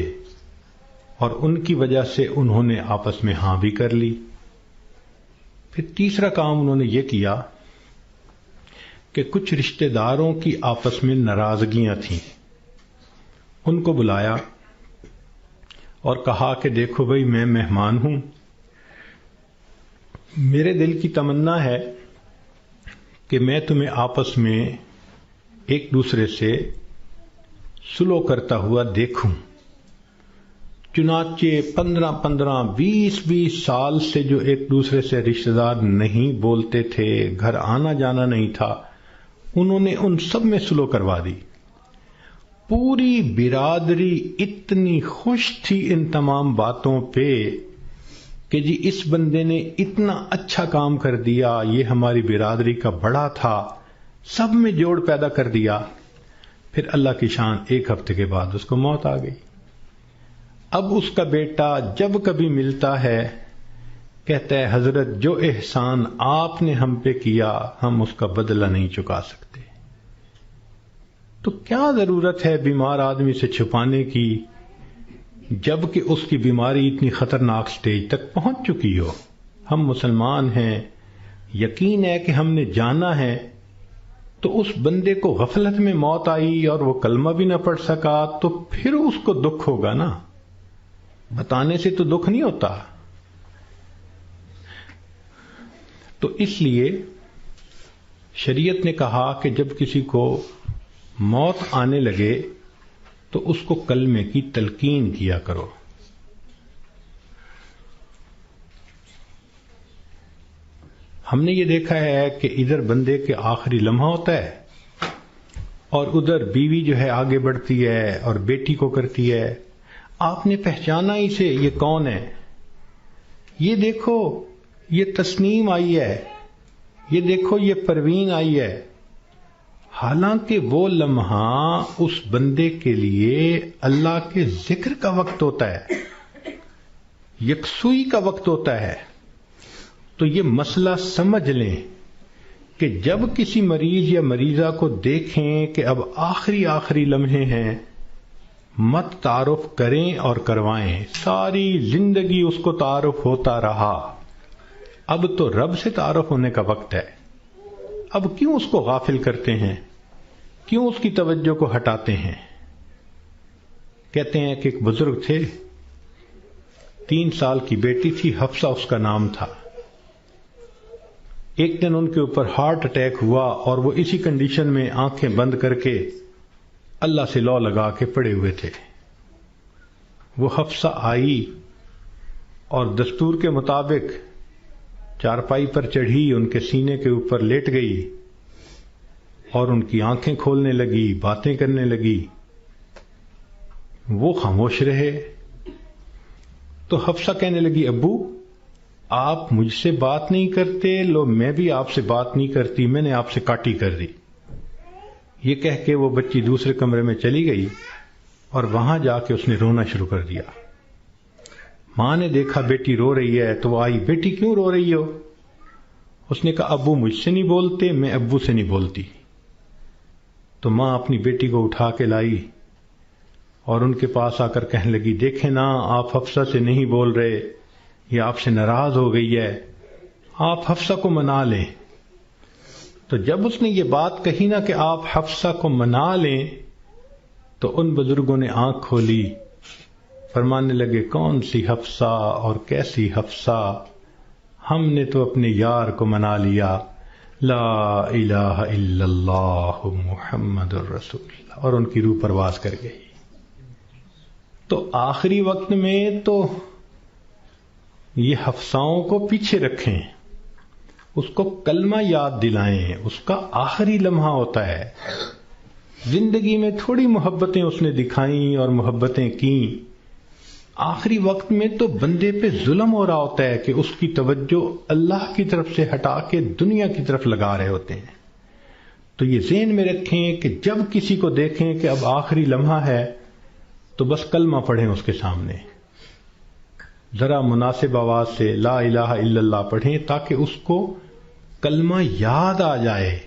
اور ان کی وجہ سے انہوں نے آپس میں ہاں بھی کر لی۔ پھر تیسرا کام انہوں نے یہ کیا کہ کچھ رشتہ داروں کی آپس میں ناراضگیاں تھیں، ان کو بلایا اور کہا کہ دیکھو بھئی، میں مہمان ہوں، میرے دل کی تمنا ہے کہ میں تمہیں آپس میں ایک دوسرے سے سلو کرتا ہوا دیکھوں۔ چنانچہ 15 20 سال سے جو ایک دوسرے سے رشتہ دار نہیں بولتے تھے، گھر آنا جانا نہیں تھا، انہوں نے ان سب میں سلو کروا دی۔ پوری برادری اتنی خوش تھی ان تمام باتوں پہ کہ جی اس بندے نے اتنا اچھا کام کر دیا، یہ ہماری برادری کا بڑا تھا، سب میں جوڑ پیدا کر دیا۔ پھر اللہ کی شان، 1 ہفتے کے بعد اس کو موت آ گئی۔ اب اس کا بیٹا جب کبھی ملتا ہے کہتا ہے حضرت جو احسان آپ نے ہم پہ کیا ہم اس کا بدلہ نہیں چکا سکتے۔ تو کیا ضرورت ہے بیمار آدمی سے چھپانے کی جبکہ اس کی بیماری اتنی خطرناک سٹیج تک پہنچ چکی ہو؟ ہم مسلمان ہیں، یقین ہے کہ ہم نے جانا ہے، تو اس بندے کو غفلت میں موت آئی اور وہ کلمہ بھی نہ پڑھ سکا، تو پھر اس کو دکھ ہوگا نا، بتانے سے تو دکھ نہیں ہوتا۔ تو اس لیے شریعت نے کہا کہ جب کسی کو موت آنے لگے تو اس کو کلمے کی تلقین کیا کرو. ہم نے یہ دیکھا ہے کہ ادھر بندے کے آخری لمحہ ہوتا ہے اور ادھر بیوی جو ہے آگے بڑھتی ہے اور بیٹی کو کرتی ہے. آپ نے پہچانا اسے، یہ کون ہے؟ یہ دیکھو یہ تسنیم آئی ہے، یہ دیکھو یہ پروین آئی ہے. حالانکہ وہ لمحہ اس بندے کے لیے اللہ کے ذکر کا وقت ہوتا ہے، یکسوئی کا وقت ہوتا ہے. تو یہ مسئلہ سمجھ لیں کہ جب کسی مریض یا مریضہ کو دیکھیں کہ اب آخری لمحے ہیں، مت تعارف کریں اور کروائیں. ساری زندگی اس کو تعارف ہوتا رہا، اب تو رب سے تعارف ہونے کا وقت ہے. اب کیوں اس کو غافل کرتے ہیں؟ کیوں اس کی توجہ کو ہٹاتے ہیں؟ کہتے ہیں کہ ایک بزرگ تھے، 3 سال کی بیٹی تھی، حفصہ اس کا نام تھا. ایک دن ان کے اوپر ہارٹ اٹیک ہوا اور وہ اسی کنڈیشن میں آنکھیں بند کر کے اللہ سے لو لگا کے پڑے ہوئے تھے. وہ حفصہ آئی اور دستور کے مطابق چارپائی پر چڑھی، ان کے سینے کے اوپر لیٹ گئی اور ان کی آنکھیں کھولنے لگی، باتیں کرنے لگی. وہ خاموش رہے. تو حفصہ کہنے لگی، ابو آپ مجھ سے بات نہیں کرتے، لو میں بھی آپ سے بات نہیں کرتی، میں نے آپ سے کاٹی کر دی. یہ کہہ کے وہ بچی دوسرے کمرے میں چلی گئی اور وہاں جا کے اس نے رونا شروع کر دیا. ماں نے دیکھا بیٹی رو رہی ہے تو وہ آئی، بیٹی کیوں رو رہی ہو؟ اس نے کہا ابو مجھ سے نہیں بولتے، میں ابو سے نہیں بولتی. تو ماں اپنی بیٹی کو اٹھا کے لائی اور ان کے پاس آ کر کہنے لگی، دیکھیں نا آپ حفصہ سے نہیں بول رہے، یہ آپ سے ناراض ہو گئی ہے، آپ حفصہ کو منا لیں. تو جب اس نے یہ بات کہی نا کہ آپ حفصہ کو منا لیں، تو ان بزرگوں نے آنکھ کھولی، فرمانے لگے کون سی حفصہ اور کیسی حفصہ، ہم نے تو اپنے یار کو منا لیا، لا الہ الا اللہ محمد الرسول اللہ، اور ان کی روح پرواز کر گئی. تو آخری وقت میں تو یہ حفصاؤں کو پیچھے رکھیں، اس کو کلمہ یاد دلائیں، اس کا آخری لمحہ ہوتا ہے. زندگی میں تھوڑی محبتیں اس نے دکھائیں اور محبتیں کیں، آخری وقت میں تو بندے پہ ظلم ہو رہا ہوتا ہے کہ اس کی توجہ اللہ کی طرف سے ہٹا کے دنیا کی طرف لگا رہے ہوتے ہیں. تو یہ ذہن میں رکھیں کہ جب کسی کو دیکھیں کہ اب آخری لمحہ ہے تو بس کلمہ پڑھیں اس کے سامنے، ذرا مناسب آواز سے لا الہ الا اللہ پڑھیں تاکہ اس کو کلمہ یاد آ جائے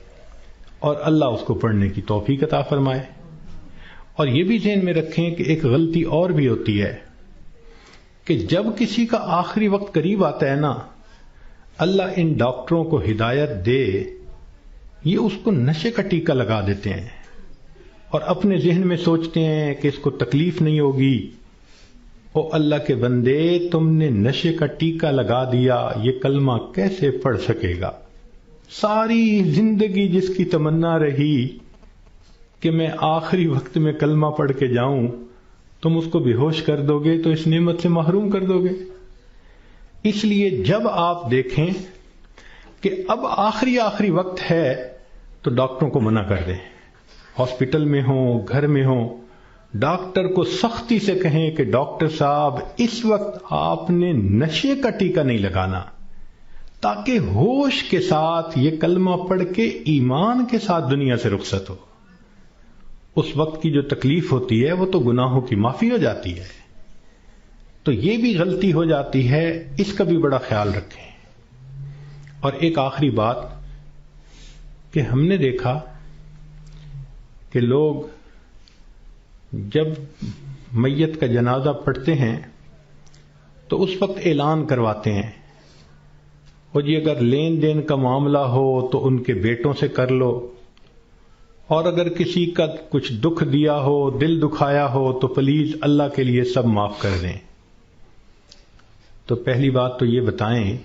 اور اللہ اس کو پڑھنے کی توفیق عطا فرمائے. اور یہ بھی ذہن میں رکھیں کہ ایک غلطی اور بھی ہوتی ہے کہ جب کسی کا آخری وقت قریب آتا ہے نا، اللہ ان ڈاکٹروں کو ہدایت دے، یہ اس کو نشے کا ٹیکہ لگا دیتے ہیں اور اپنے ذہن میں سوچتے ہیں کہ اس کو تکلیف نہیں ہوگی. او اللہ کے بندے، تم نے نشے کا ٹیکہ لگا دیا، یہ کلمہ کیسے پڑھ سکے گا؟ ساری زندگی جس کی تمنا رہی کہ میں آخری وقت میں کلمہ پڑھ کے جاؤں، تم اس کو بے ہوش کر دو گے تو اس نعمت سے محروم کر دو گے. اس لیے جب آپ دیکھیں کہ اب آخری وقت ہے تو ڈاکٹروں کو منع کر دیں، ہاسپٹل میں ہوں گھر میں ہوں، ڈاکٹر کو سختی سے کہیں کہ ڈاکٹر صاحب اس وقت آپ نے نشے کا ٹیکہ نہیں لگانا، تاکہ ہوش کے ساتھ یہ کلمہ پڑھ کے ایمان کے ساتھ دنیا سے رخصت ہو. اس وقت کی جو تکلیف ہوتی ہے وہ تو گناہوں کی معافی ہو جاتی ہے. تو یہ بھی غلطی ہو جاتی ہے، اس کا بھی بڑا خیال رکھیں. اور ایک آخری بات کہ ہم نے دیکھا کہ لوگ جب میت کا جنازہ پڑھتے ہیں تو اس وقت اعلان کرواتے ہیں، اور جی اگر لین دین کا معاملہ ہو تو ان کے بیٹوں سے کر لو، اور اگر کسی کا کچھ دکھ دیا ہو، دل دکھایا ہو تو پلیز اللہ کے لیے سب معاف کر دیں. تو پہلی بات تو یہ بتائیں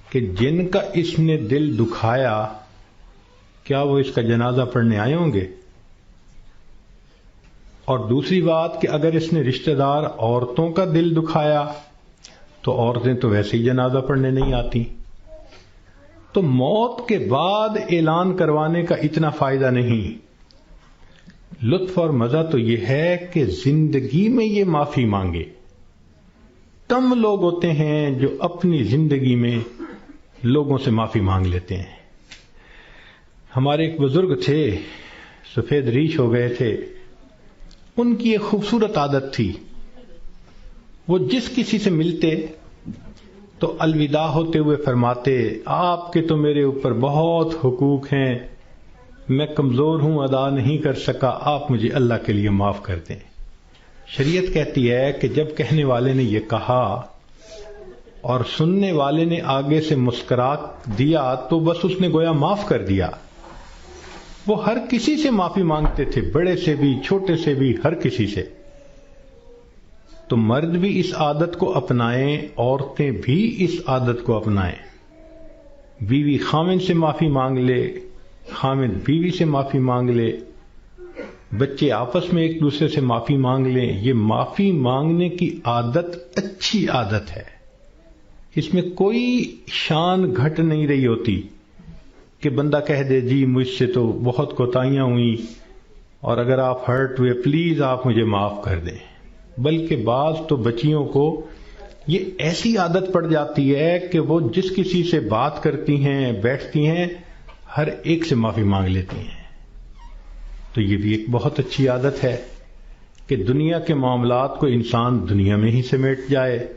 کہ جن کا اس نے دل دکھایا کیا وہ اس کا جنازہ پڑھنے آئے ہوں گے؟ اور دوسری بات کہ اگر اس نے رشتہ دار عورتوں کا دل دکھایا تو عورتیں تو ویسے ہی جنازہ پڑھنے نہیں آتی. تو موت کے بعد اعلان کروانے کا اتنا فائدہ نہیں. لطف اور مزہ تو یہ ہے کہ زندگی میں یہ معافی مانگے. کم لوگ ہوتے ہیں جو اپنی زندگی میں لوگوں سے معافی مانگ لیتے ہیں. ہمارے ایک بزرگ تھے، سفید ریش ہو گئے تھے. ان کی ایک خوبصورت عادت تھی، وہ جس کسی سے ملتے تو الوداع ہوتے ہوئے فرماتے، آپ کے تو میرے اوپر بہت حقوق ہیں، میں کمزور ہوں، ادا نہیں کر سکا، آپ مجھے اللہ کے لیے معاف کر دیں. شریعت کہتی ہے کہ جب کہنے والے نے یہ کہا اور سننے والے نے آگے سے مسکرا دیا تو بس اس نے گویا معاف کر دیا. وہ ہر کسی سے معافی مانگتے تھے، بڑے سے بھی، چھوٹے سے بھی، ہر کسی سے. تو مرد بھی اس عادت کو اپنائیں، عورتیں بھی اس عادت کو اپنائیں. بیوی خاوند سے معافی مانگ لے، خاوند بیوی سے معافی مانگ لے، بچے آپس میں ایک دوسرے سے معافی مانگ لیں. یہ معافی مانگنے کی عادت اچھی عادت ہے، اس میں کوئی شان گھٹ نہیں رہی ہوتی کہ بندہ کہہ دے جی مجھ سے تو بہت کوتاہیاں ہوئیں اور اگر آپ ہرٹ ہوئے پلیز آپ مجھے معاف کر دیں. بلکہ بعض تو بچیوں کو یہ ایسی عادت پڑ جاتی ہے کہ وہ جس کسی سے بات کرتی ہیں، بیٹھتی ہیں، ہر ایک سے معافی مانگ لیتی ہیں. تو یہ بھی ایک بہت اچھی عادت ہے کہ دنیا کے معاملات کو انسان دنیا میں ہی سمیٹ جائے.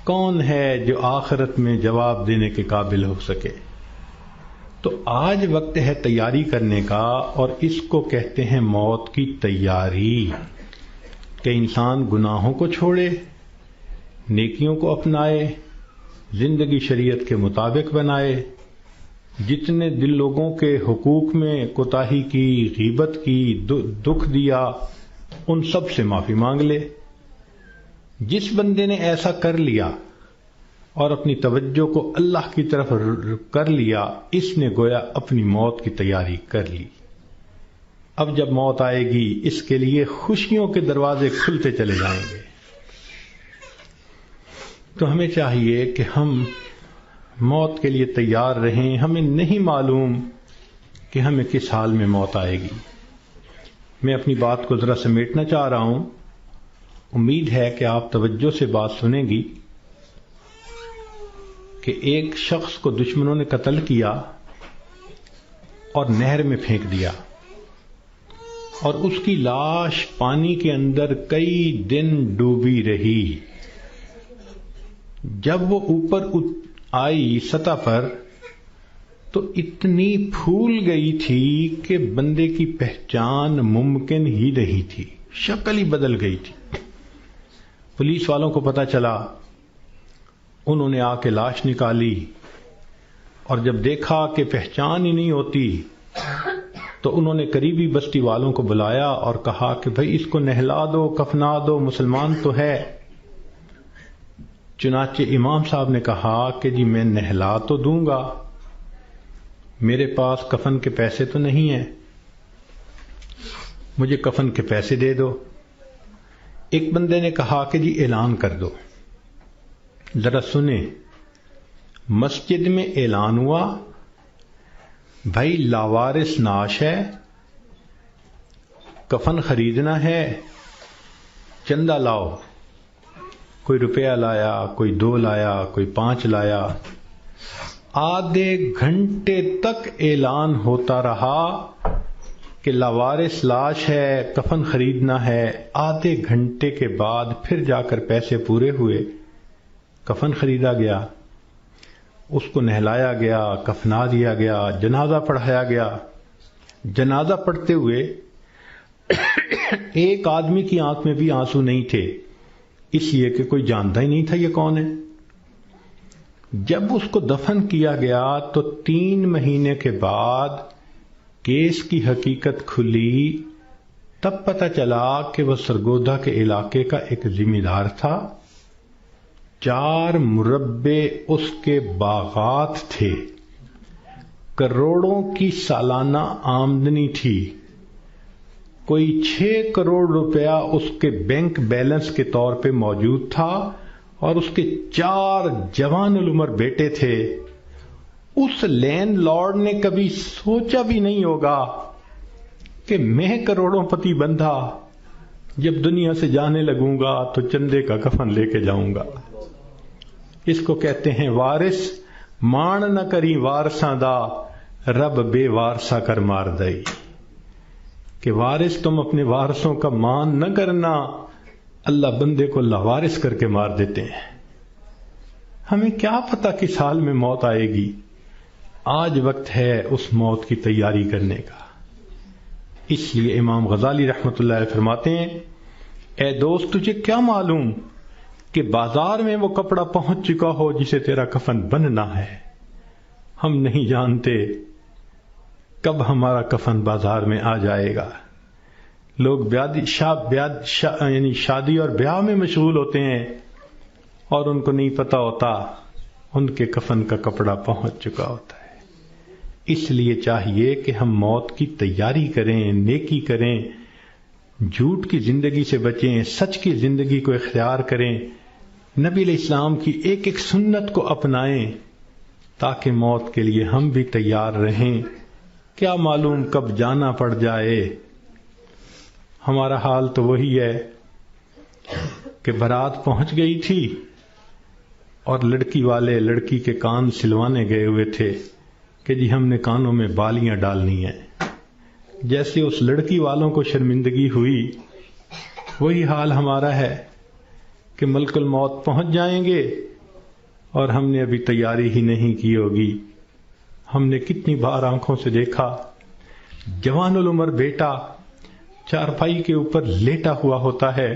کون ہے جو آخرت میں جواب دینے کے قابل ہو سکے؟ تو آج وقت ہے تیاری کرنے کا، اور اس کو کہتے ہیں موت کی تیاری، کہ انسان گناہوں کو چھوڑے، نیکیوں کو اپنائے، زندگی شریعت کے مطابق بنائے. جتنے دل لوگوں کے حقوق میں کوتاہی کی، غیبت کی، دکھ دیا، ان سب سے معافی مانگ لے. جس بندے نے ایسا کر لیا اور اپنی توجہ کو اللہ کی طرف کر لیا، اس نے گویا اپنی موت کی تیاری کر لی. اب جب موت آئے گی اس کے لیے خوشیوں کے دروازے کھلتے چلے جائیں گے. تو ہمیں چاہیے کہ ہم موت کے لیے تیار رہیں. ہمیں نہیں معلوم کہ ہمیں کس حال میں موت آئے گی. میں اپنی بات کو ذرا سمیٹنا چاہ رہا ہوں. امید ہے کہ آپ توجہ سے بات سنیں گی. کہ ایک شخص کو دشمنوں نے قتل کیا اور نہر میں پھینک دیا، اور اس کی لاش پانی کے اندر کئی دن ڈوبی رہی. جب وہ اوپر آئی سطح پر تو اتنی پھول گئی تھی کہ بندے کی پہچان ممکن ہی نہیں تھی، شکل ہی بدل گئی تھی. پولیس والوں کو پتہ چلا، انہوں نے آ کے لاش نکالی، اور جب دیکھا کہ پہچان ہی نہیں ہوتی تو انہوں نے قریبی بستی والوں کو بلایا اور کہا کہ بھئی اس کو نہلا دو، کفنا دو، مسلمان تو ہے. چنانچہ امام صاحب نے کہا کہ جی میں نہلا تو دوں گا، میرے پاس کفن کے پیسے تو نہیں ہیں، مجھے کفن کے پیسے دے دو. ایک بندے نے کہا کہ جی اعلان کر دو. ذرا سنیں، مسجد میں اعلان ہوا، بھائی لاوارث نعش ہے، کفن خریدنا ہے، چندہ لاؤ. کوئی روپیہ لایا، کوئی 2 لایا، کوئی 5 لایا. آدھے گھنٹے تک اعلان ہوتا رہا کہ لاوارث لاش ہے، کفن خریدنا ہے. آدھے گھنٹے کے بعد پھر جا کر پیسے پورے ہوئے، کفن خریدا گیا، اس کو نہلایا گیا، کفنا دیا گیا، جنازہ پڑھایا گیا. جنازہ پڑھتے ہوئے ایک آدمی کی آنکھ میں بھی آنسو نہیں تھے، اس لیے کہ کوئی جانتا ہی نہیں تھا یہ کون ہے. جب اس کو دفن کیا گیا تو 3 مہینے کے بعد کیس کی حقیقت کھلی. تب پتہ چلا کہ وہ سرگودا کے علاقے کا ایک ذمہ دار تھا. 4 مربع اس کے باغات تھے، کروڑوں کی سالانہ آمدنی تھی. کوئی 6 کروڑ روپیہ اس کے بینک بیلنس کے طور پہ موجود تھا اور اس کے 4 جوان العمر بیٹے تھے، اس لینڈ لارڈ نے کبھی سوچا بھی نہیں ہوگا کہ میں کروڑوں پتی بندھا جب دنیا سے جانے لگوں گا تو چندے کا کفن لے کے جاؤں گا۔ اس کو کہتے ہیں وارث مان نہ کری وارثاں دا، رب بے وارثا کر مار دئی، کہ وارث تم اپنے وارثوں کا مان نہ کرنا، اللہ بندے کو لاوارث کر کے مار دیتے ہیں۔ ہمیں کیا پتا کس حال میں موت آئے گی، آج وقت ہے اس موت کی تیاری کرنے کا۔ اس لیے امام غزالی رحمۃ اللہ علیہ فرماتے ہیں، اے دوست تجھے کیا معلوم کہ بازار میں وہ کپڑا پہنچ چکا ہو جسے تیرا کفن بننا ہے، ہم نہیں جانتے کب ہمارا کفن بازار میں آ جائے گا۔ لوگ یعنی شادی اور بیاہ میں مشغول ہوتے ہیں اور ان کو نہیں پتا ہوتا ان کے کفن کا کپڑا پہنچ چکا ہوتا ہے۔ اس لیے چاہیے کہ ہم موت کی تیاری کریں، نیکی کریں، جھوٹ کی زندگی سے بچیں، سچ کی زندگی کو اختیار کریں، نبی علیہ السلام کی ایک ایک سنت کو اپنائیں تاکہ موت کے لیے ہم بھی تیار رہیں۔ کیا معلوم کب جانا پڑ جائے۔ ہمارا حال تو وہی ہے کہ بارات پہنچ گئی تھی اور لڑکی والے لڑکی کے کان سلوانے گئے ہوئے تھے کہ جی ہم نے کانوں میں بالیاں ڈالنی ہیں۔ جیسے اس لڑکی والوں کو شرمندگی ہوئی، وہی حال ہمارا ہے کہ ملک الموت پہنچ جائیں گے اور ہم نے ابھی تیاری ہی نہیں کی ہوگی۔ ہم نے کتنی بار آنکھوں سے دیکھا جوان العمر بیٹا چارپائی کے اوپر لیٹا ہوا ہوتا ہے،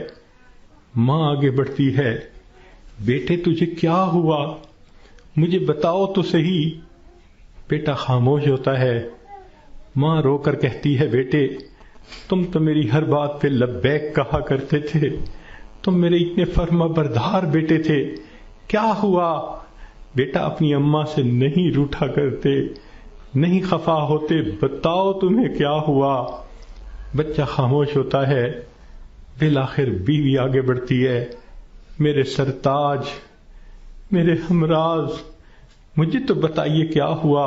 ماں آگے بڑھتی ہے، بیٹے تجھے کیا ہوا، مجھے بتاؤ تو صحیح۔ بیٹا خاموش ہوتا ہے، ماں رو کر کہتی ہے بیٹے تم تو میری ہر بات پہ لبیک کہا کرتے تھے، تم میرے اتنے فرما بردار بیٹے تھے، کیا ہوا؟ بیٹا اپنی اماں سے نہیں روٹھا کرتے، نہیں خفا ہوتے، بتاؤ تمہیں کیا ہوا۔ بچہ خاموش ہوتا ہے، بالآخر بیوی آگے بڑھتی ہے، میرے سرتاج، میرے ہمراز، مجھے تو بتائیے کیا ہوا،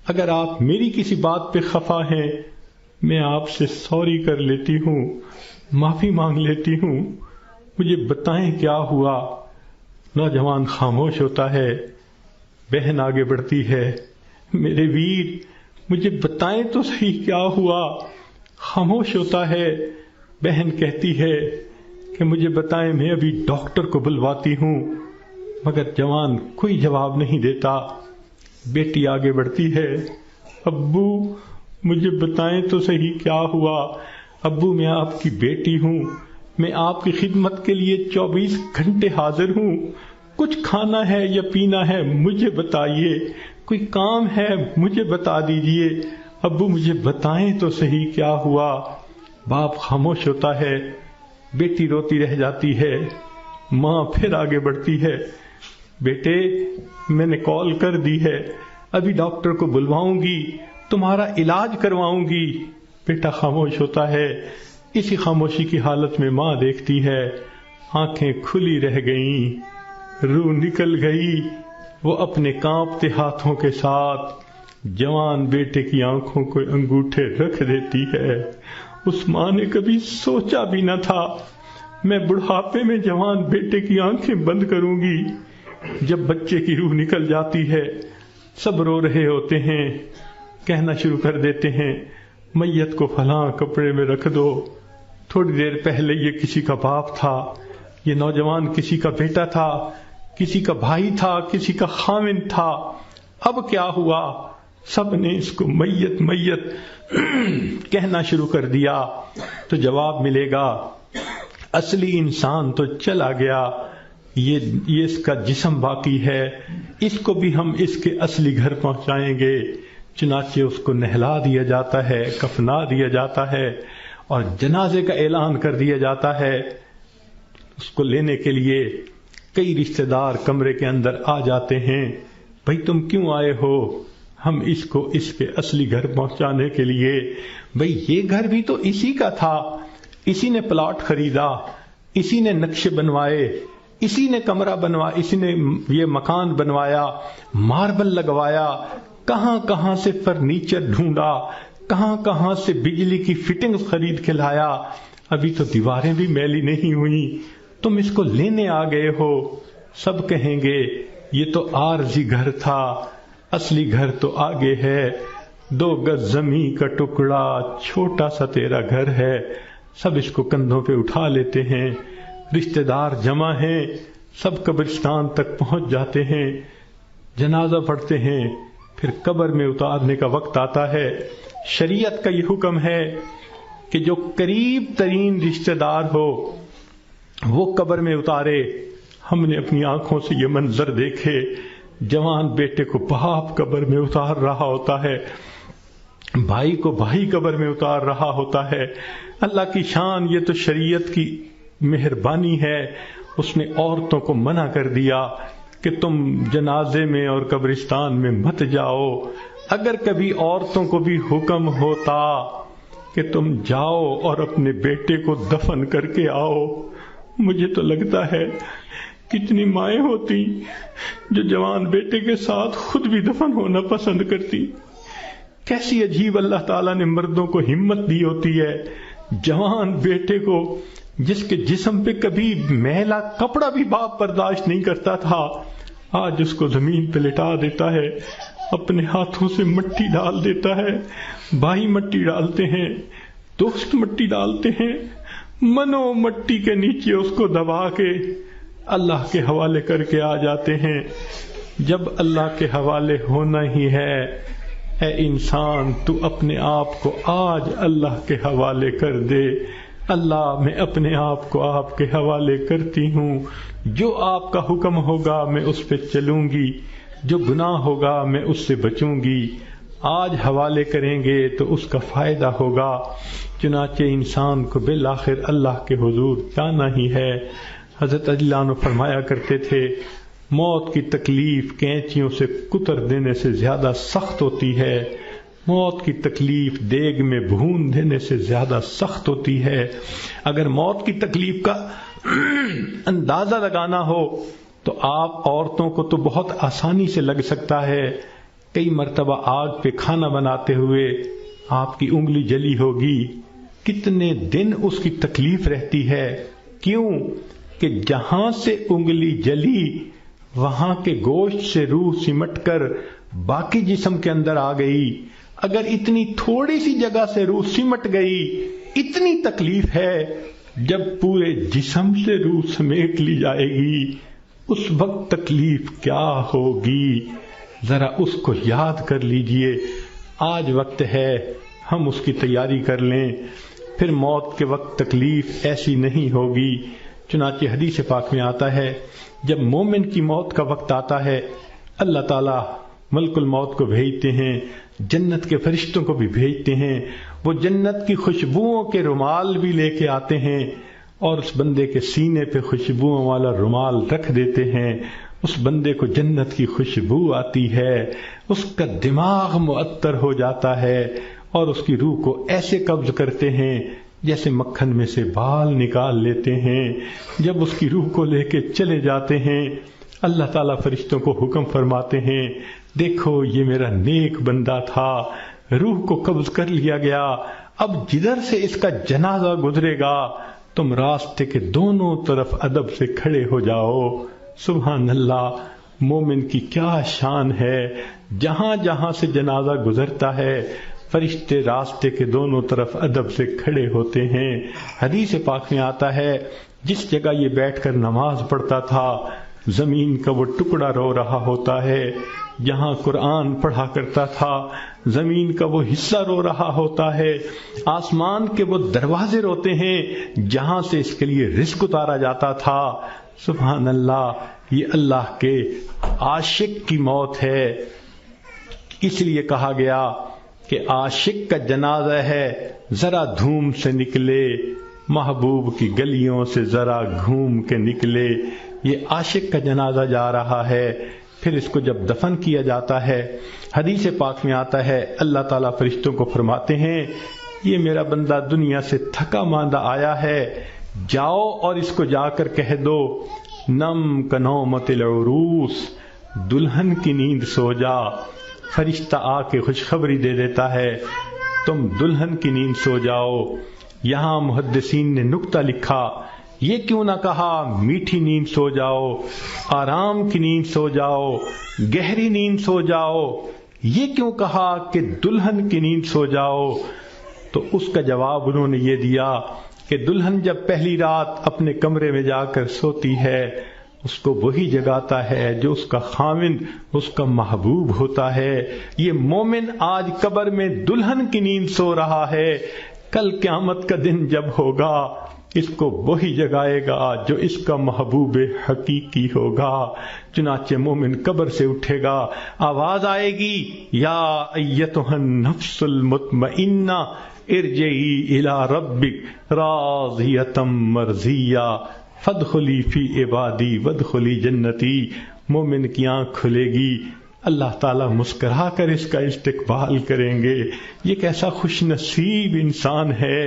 اگر آپ میری کسی بات پہ خفا ہیں میں آپ سے سوری کر لیتی ہوں، معافی مانگ لیتی ہوں، مجھے بتائیں کیا ہوا۔ نوجوان خاموش ہوتا ہے، بہن آگے بڑھتی ہے، میرے ویر مجھے بتائیں تو صحیح کیا ہوا۔ خاموش ہوتا ہے، بہن کہتی ہے کہ مجھے بتائیں، میں ابھی ڈاکٹر کو بلواتی ہوں، مگر جوان کوئی جواب نہیں دیتا۔ بیٹی آگے بڑھتی ہے، ابو مجھے بتائیں تو صحیح کیا ہوا، ابو میں آپ کی بیٹی ہوں، میں آپ کی خدمت کے لیے 24 گھنٹے حاضر ہوں، کچھ کھانا ہے یا پینا ہے مجھے بتائیے، کوئی کام ہے مجھے بتا دیجئے، ابو مجھے بتائیں تو صحیح کیا ہوا۔ باپ خاموش ہوتا ہے، بیٹی روتی رہ جاتی ہے، ماں پھر آگے بڑھتی ہے، بیٹے میں نے کال کر دی ہے، ابھی ڈاکٹر کو بلواؤں گی، تمہارا علاج کرواؤں گی۔ بیٹا خاموش ہوتا ہے، اسی خاموشی کی حالت میں ماں دیکھتی ہے، آنکھیں کھلی رہ گئیں، روح نکل گئی، وہ اپنے کانپتے ہاتھوں کے ساتھ جوان بیٹے کی آنکھوں کو انگوٹھے رکھ دیتی ہے۔ اس ماں نے کبھی سوچا بھی نہ تھا میں بڑھاپے میں جوان بیٹے کی آنکھیں بند کروں گی۔ جب بچے کی روح نکل جاتی ہے، سب رو رہے ہوتے ہیں، کہنا شروع کر دیتے ہیں میت کو فلاں کپڑے میں رکھ دو، تھوڑی دیر پہلے یہ کسی کا باپ تھا، یہ نوجوان کسی کا بیٹا تھا، کسی کا بھائی تھا، کسی کا خاوند تھا، اب کیا ہوا؟ سب نے اس کو میت میت کہنا شروع کر دیا۔ تو جواب ملے گا اصلی انسان تو چلا گیا، یہ اس کا جسم باقی ہے، اس کو بھی ہم اس کے اصلی گھر پہنچائیں گے۔ چنانچہ اس کو نہلا دیا جاتا ہے، کفنا دیا جاتا ہے اور جنازے کا اعلان کر دیا جاتا ہے۔ اس کو لینے کے لیے کئی رشتہ دار کمرے کے اندر آ جاتے ہیں، بھئی تم کیوں آئے ہو؟ ہم اس کو اس کے اصلی گھر پہنچانے کے لیے، بھئی یہ گھر بھی تو اسی کا تھا، اسی نے پلاٹ خریدا، اسی نے نقشے بنوائے، اسی نے کمرہ بنوایا، اسی نے یہ مکان بنوایا، ماربل لگوایا، کہاں کہاں سے فرنیچر ڈھونڈا، کہاں کہاں سے بجلی کی فٹنگز خرید کے لایا، ابھی تو دیواریں بھی میلی نہیں ہوئی، تم اس کو لینے آ گئے ہو۔ سب کہیں گے یہ تو عارضی گھر تھا، اصلی گھر تو آگے ہے، 2 گز زمین کا ٹکڑا، چھوٹا سا تیرا گھر ہے۔ سب اس کو کندھوں پہ اٹھا لیتے ہیں، رشتہ دار جمع ہیں، سب قبرستان تک پہنچ جاتے ہیں، جنازہ پڑھتے ہیں، پھر قبر میں اتارنے کا وقت آتا ہے۔ شریعت کا یہ حکم ہے کہ جو قریب ترین رشتہ دار ہو وہ قبر میں اتارے۔ ہم نے اپنی آنکھوں سے یہ منظر دیکھے، جوان بیٹے کو باپ قبر میں اتار رہا ہوتا ہے، بھائی کو بھائی قبر میں اتار رہا ہوتا ہے۔ اللہ کی شان، یہ تو شریعت کی مہربانی ہے، اس نے عورتوں کو منع کر دیا کہ تم جنازے میں اور قبرستان میں مت جاؤ۔ اگر کبھی عورتوں کو بھی حکم ہوتا کہ تم جاؤ اور اپنے بیٹے کو دفن کر کے آؤ، مجھے تو لگتا ہے کتنی مائیں ہوتی جو جوان بیٹے کے ساتھ خود بھی دفن ہونا پسند کرتی۔ کیسی عجیب اللہ تعالیٰ نے مردوں کو ہمت دی ہوتی ہے۔ جوان بیٹے کو، جس کے جسم پہ کبھی میلا کپڑا بھی باپ برداشت نہیں کرتا تھا، آج اس کو زمین پہ لٹا دیتا ہے، اپنے ہاتھوں سے مٹی ڈال دیتا ہے، بھائی مٹی ڈالتے ہیں، دوست مٹی ڈالتے ہیں، منو مٹی کے نیچے اس کو دبا کے اللہ کے حوالے کر کے آ جاتے ہیں۔ جب اللہ کے حوالے ہونا ہی ہے، اے انسان تو اپنے آپ کو آج اللہ کے حوالے کر دے۔ اللہ، میں اپنے آپ کو آپ کے حوالے کرتی ہوں، جو آپ کا حکم ہوگا میں اس پہ چلوں گی، جو گناہ ہوگا میں اس سے بچوں گی۔ آج حوالے کریں گے تو اس کا فائدہ ہوگا۔ چنانچہ انسان کو بالآخر اللہ کے حضور جانا ہی ہے۔ حضرت علی عنہ فرمایا کرتے تھے، موت کی تکلیف کینچیوں سے کتر دینے سے زیادہ سخت ہوتی ہے، موت کی تکلیف دیگ میں بھون دینے سے زیادہ سخت ہوتی ہے۔ اگر موت کی تکلیف کا اندازہ لگانا ہو تو آپ عورتوں کو تو بہت آسانی سے لگ سکتا ہے۔ کئی مرتبہ آگ پہ کھانا بناتے ہوئے آپ کی انگلی جلی ہوگی، کتنے دن اس کی تکلیف رہتی ہے۔ کیوں کہ جہاں سے انگلی جلی وہاں کے گوشت سے روح سمٹ کر باقی جسم کے اندر آ گئی۔ اگر اتنی تھوڑی سی جگہ سے روح سمٹ گئی، اتنی تکلیف ہے۔ جب پورے جسم سے روح سمیٹ لی جائے گی، اس وقت تکلیف کیا ہوگی، ذرا اس کو یاد کر لیجئے۔ آج وقت ہے ہم اس کی تیاری کر لیں، پھر موت کے وقت تکلیف ایسی نہیں ہوگی۔ چنانچہ حدیث پاک میں آتا ہے، جب مومن کی موت کا وقت آتا ہے، اللہ تعالیٰ ملک الموت کو بھیجتے ہیں، جنت کے فرشتوں کو بھی بھیجتے ہیں، وہ جنت کی خوشبوؤں کے رومال بھی لے کے آتے ہیں اور اس بندے کے سینے پہ خوشبوؤں والا رومال رکھ دیتے ہیں۔ اس بندے کو جنت کی خوشبو آتی ہے، اس کا دماغ معطر ہو جاتا ہے اور اس کی روح کو ایسے قبض کرتے ہیں جیسے مکھن میں سے بال نکال لیتے ہیں۔ جب اس کی روح کو لے کے چلے جاتے ہیں، اللہ تعالیٰ فرشتوں کو حکم فرماتے ہیں، دیکھو یہ میرا نیک بندہ تھا، روح کو قبض کر لیا گیا، اب جدھر سے اس کا جنازہ گزرے گا تم راستے کے دونوں طرف ادب سے کھڑے ہو جاؤ۔ سبحان اللہ، مومن کی کیا شان ہے، جہاں جہاں سے جنازہ گزرتا ہے فرشتے راستے کے دونوں طرف ادب سے کھڑے ہوتے ہیں۔ حدیث پاک میں آتا ہے، جس جگہ یہ بیٹھ کر نماز پڑھتا تھا زمین کا وہ ٹکڑا رو رہا ہوتا ہے، جہاں قرآن پڑھا کرتا تھا زمین کا وہ حصہ رو رہا ہوتا ہے، آسمان کے وہ دروازے روتے ہیں جہاں سے اس کے لیے رزق اتارا جاتا تھا۔ سبحان اللہ، یہ اللہ کے عاشق کی موت ہے۔ اس لیے کہا گیا کہ عاشق کا جنازہ ہے، ذرا دھوم سے نکلے، محبوب کی گلیوں سے ذرا گھوم کے نکلے۔ یہ عاشق کا جنازہ جا رہا ہے، پھر اس کو جب دفن کیا جاتا ہے، حدیث پاک میں آتا ہے اللہ تعالیٰ فرشتوں کو فرماتے ہیں یہ میرا بندہ دنیا سے تھکا ماندہ آیا ہے، جاؤ اور اس کو جا کر کہہ دو نم کنومت العروس، دلہن کی نیند سو جا۔ فرشتہ آ کے خوشخبری دے دیتا ہے تم دلہن کی نیند سو جاؤ۔ یہاں محدثین نے نکتہ لکھا، یہ کیوں نہ کہا میٹھی نیند سو جاؤ، آرام کی نیند سو جاؤ، گہری نیند سو جاؤ، یہ کیوں کہا کہ دلہن کی نیند سو جاؤ؟ تو اس کا جواب انہوں نے یہ دیا کہ دلہن جب پہلی رات اپنے کمرے میں جا کر سوتی ہے اس کو وہی جگاتا ہے جو اس کا خاوند، اس کا محبوب ہوتا ہے۔ یہ مومن آج قبر میں دلہن کی نیند سو رہا ہے، کل قیامت کا دن جب ہوگا اس کو وہی جگائے گا جو اس کا محبوب حقیقی ہوگا۔ چنانچہ مومن قبر سے اٹھے گا، آواز آئے گی یا ایتھا النفس المطمئنہ ارجعی الی ربک راضیۃ مرضیہ فادخلی فی عبادی وادخلی جنتی۔ مومن کی آنکھ کھلے گی، اللہ تعالیٰ مسکرا کر اس کا استقبال کریں گے۔ یہ کیسا خوش نصیب انسان ہے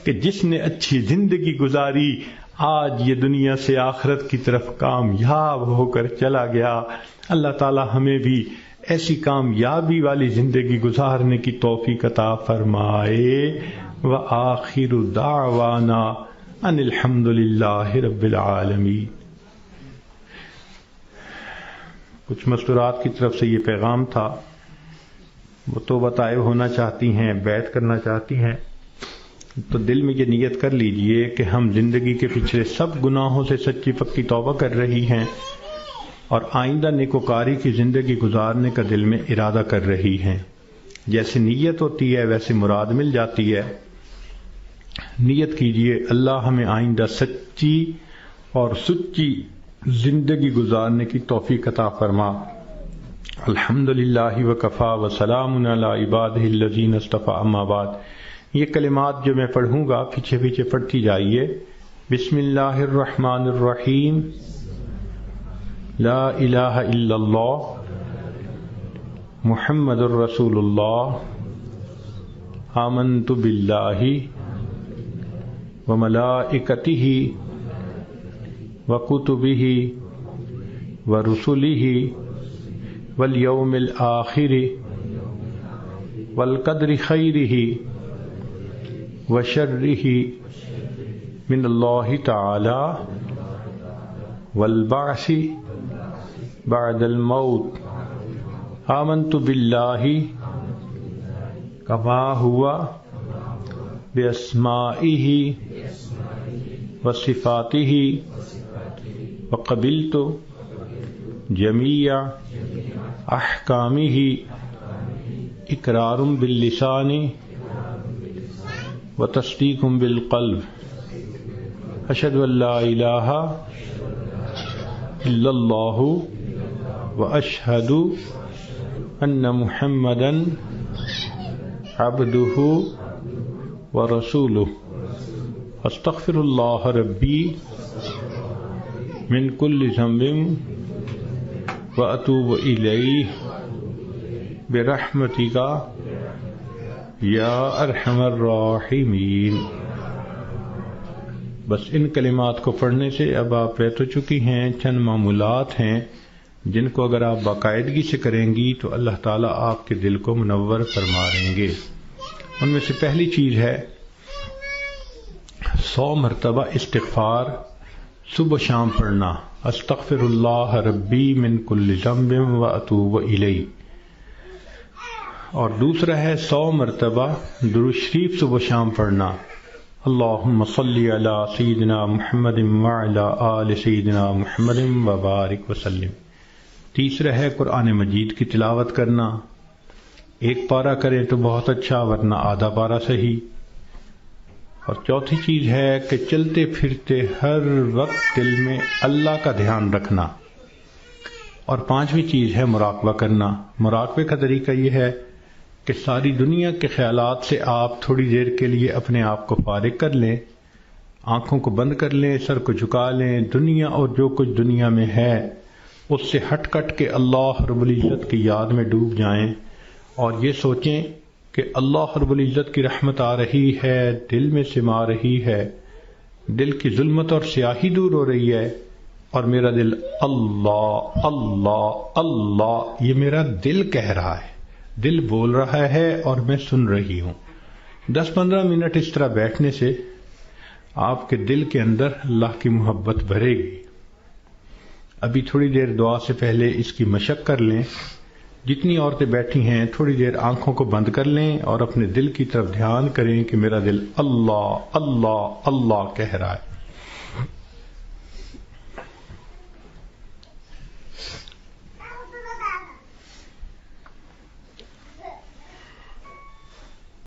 کہ جس نے اچھی زندگی گزاری، آج یہ دنیا سے آخرت کی طرف کامیاب ہو کر چلا گیا۔ اللہ تعالیٰ ہمیں بھی ایسی کامیابی والی زندگی گزارنے کی توفیق عطا فرمائے۔ وآخر دعوانا ان الحمد للہ رب العالمین۔ کچھ مستورات کی طرف سے یہ پیغام تھا، وہ توبہ طائب ہونا چاہتی ہیں، بیعت کرنا چاہتی ہیں، تو دل میں یہ نیت کر لیجئے کہ ہم زندگی کے پچھلے سب گناہوں سے سچی پکی توبہ کر رہی ہیں اور آئندہ نیکوکاری کی زندگی گزارنے کا دل میں ارادہ کر رہی ہیں۔ جیسے نیت ہوتی ہے ویسے مراد مل جاتی ہے۔ نیت کیجئے اللہ ہمیں آئندہ سچی اور سچی زندگی گزارنے کی توفیق عطا فرما۔ الحمدللہ وکفا وسلام علی عبادہ الذین اصطفیٰ، اما بعد۔ یہ کلمات جو میں پڑھوں گا پیچھے پیچھے پڑھتی جائیے۔ بسم اللہ الرحمن الرحیم، لا الہ الا اللہ محمد الرسول اللہ، آمنت باللہ وملائکتہ وکتبہ ورسلہ والیوم الآخر والقدر خیرہ وشرہ من اللہ تعالی والبعث بعد الموت۔ آمنت باللہ کما ہوا باسمائہ وصفاتہ وقبلت جمیع احکامہ اقرار باللسان وتصدیق بالقلب۔ اشہد ان لا الہ الا اللہ واشہد ان محمدا عبدہ ورسولہ۔ استغفر اللہ ربی من کل ذنب واتوب الیہ برحمتک یا ارحم الراحمین۔ بس ان کلمات کو پڑھنے سے اب آپ بیت ہو چکی ہیں۔ چند معمولات ہیں جن کو اگر آپ باقاعدگی سے کریں گی تو اللہ تعالیٰ آپ کے دل کو منور فرما دیں گے۔ ان میں سے پہلی چیز ہے 100 مرتبہ استغفار صبح شام پڑھنا، استغفر اللہ ربی من کل ذنب واتوب الیہ۔ اور دوسرا ہے 100 مرتبہ درود شریف صبح شام پڑھنا، اللہم صلی علی سیدنا محمد وعلی آل سیدنا محمد وبارک وسلم۔ تیسرا ہے قرآن مجید کی تلاوت کرنا، ایک پارہ کرے تو بہت اچھا، ورنہ آدھا پارہ صحیح۔ اور چوتھی چیز ہے کہ چلتے پھرتے ہر وقت دل میں اللہ کا دھیان رکھنا۔ اور پانچویں چیز ہے مراقبہ کرنا۔ مراقبے کا طریقہ یہ ہے کہ ساری دنیا کے خیالات سے آپ تھوڑی دیر کے لیے اپنے آپ کو فارغ کر لیں، آنکھوں کو بند کر لیں، سر کو جھکا لیں، دنیا اور جو کچھ دنیا میں ہے اس سے ہٹ کٹ کے اللہ رب العزت کی یاد میں ڈوب جائیں اور یہ سوچیں کہ اللہ رب العزت کی رحمت آ رہی ہے، دل میں سما رہی ہے، دل کی ظلمت اور سیاہی دور ہو رہی ہے، اور میرا دل اللہ اللہ اللہ، یہ میرا دل کہہ رہا ہے، دل بول رہا ہے اور میں سن رہی ہوں۔ 10-15 منٹ اس طرح بیٹھنے سے آپ کے دل کے اندر اللہ کی محبت بھرے گی۔ ابھی تھوڑی دیر دعا سے پہلے اس کی مشق کر لیں۔ جتنی عورتیں بیٹھی ہیں تھوڑی دیر آنکھوں کو بند کر لیں اور اپنے دل کی طرف دھیان کریں کہ میرا دل اللہ اللہ اللہ کہہ رہا ہے۔